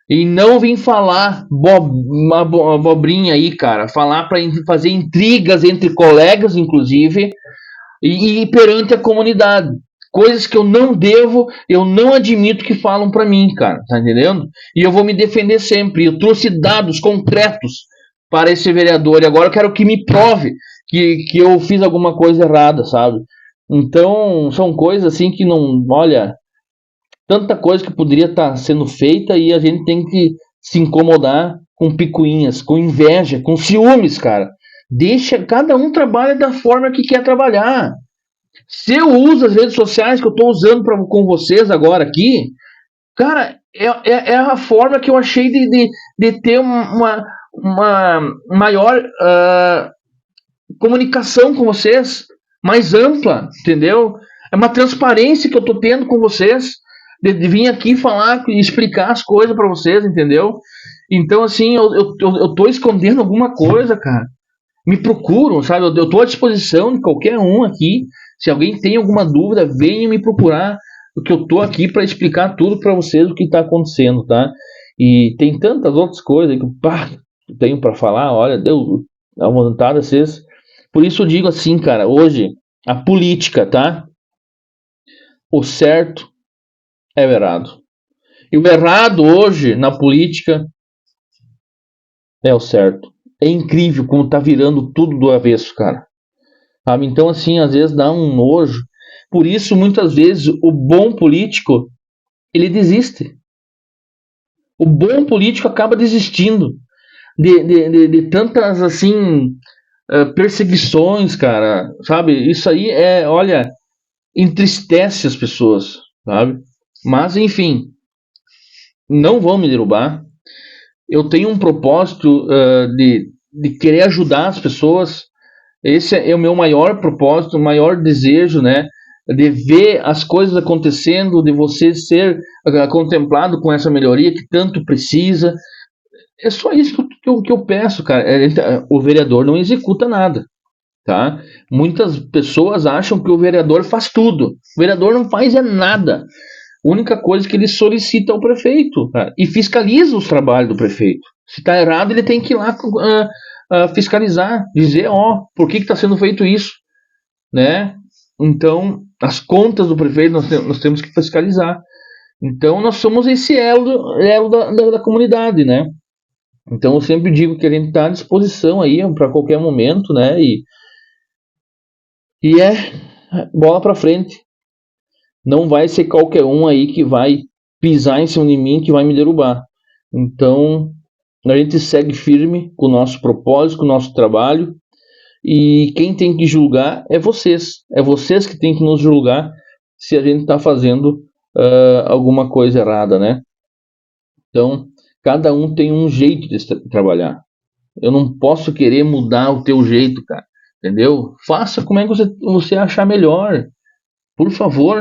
E não vir falar uma abobrinha aí, cara, falar para fazer intrigas entre colegas, inclusive, e perante a comunidade. Coisas que eu não devo, eu não admito que falam para mim, cara, tá entendendo? E eu vou me defender sempre. Eu trouxe dados concretos para esse vereador e agora eu quero que me prove que eu fiz alguma coisa errada, sabe? Então, são coisas assim que não, olha, tanta coisa que poderia estar sendo feita e a gente tem que se incomodar com picuinhas, com inveja, com ciúmes, cara. Deixa, cada um trabalha da forma que quer trabalhar. Se eu uso as redes sociais que eu estou usando com vocês agora aqui, cara, é a forma que eu achei de ter uma maior comunicação com vocês mais ampla, entendeu? É uma transparência que eu tô tendo com vocês, de vir aqui falar e explicar as coisas para vocês, entendeu? Então, assim, eu tô escondendo alguma coisa, cara. Me procuram, sabe? Eu tô à disposição de qualquer um aqui. Se alguém tem alguma dúvida, venha me procurar, porque eu tô aqui para explicar tudo para vocês o que tá acontecendo, tá? E tem tantas outras coisas que eu tenho para falar, olha, deu a vontade de vocês. Por isso eu digo assim, cara, hoje a política, tá? O certo é o errado. E o errado hoje na política é o certo. É incrível como tá virando tudo do avesso, cara. Sabe? Então, assim, às vezes dá um nojo. Por isso, muitas vezes, o bom político, ele desiste. O bom político acaba desistindo de tantas, assim, perseguições, cara, sabe? Isso aí olha, entristece as pessoas, sabe? Mas, enfim, não vão me derrubar. Eu tenho um propósito de querer ajudar as pessoas. Esse é o meu maior propósito, o maior desejo, né? De ver as coisas acontecendo, de você ser contemplado com essa melhoria que tanto precisa. É só isso que eu peço, cara. O vereador não executa nada, tá? Muitas pessoas acham que o vereador faz tudo. O vereador não faz nada. A única coisa que ele solicita ao prefeito, cara, e fiscaliza os trabalhos do prefeito. Se está errado, ele tem que ir lá fiscalizar, dizer, ó, por que está sendo feito isso, né? Então, as contas do prefeito nós temos que fiscalizar. Então, nós somos esse elo da comunidade, né? Então, eu sempre digo que a gente está à disposição aí para qualquer momento, né? E bola para frente. Não vai ser qualquer um aí que vai pisar em cima de mim que vai me derrubar. Então, a gente segue firme com o nosso propósito, com o nosso trabalho. E quem tem que julgar é vocês. É vocês que tem que nos julgar se a gente está fazendo alguma coisa errada, né? Então, cada um tem um jeito de trabalhar. Eu não posso querer mudar o teu jeito, cara. Entendeu? Faça como é que você achar melhor. Por favor,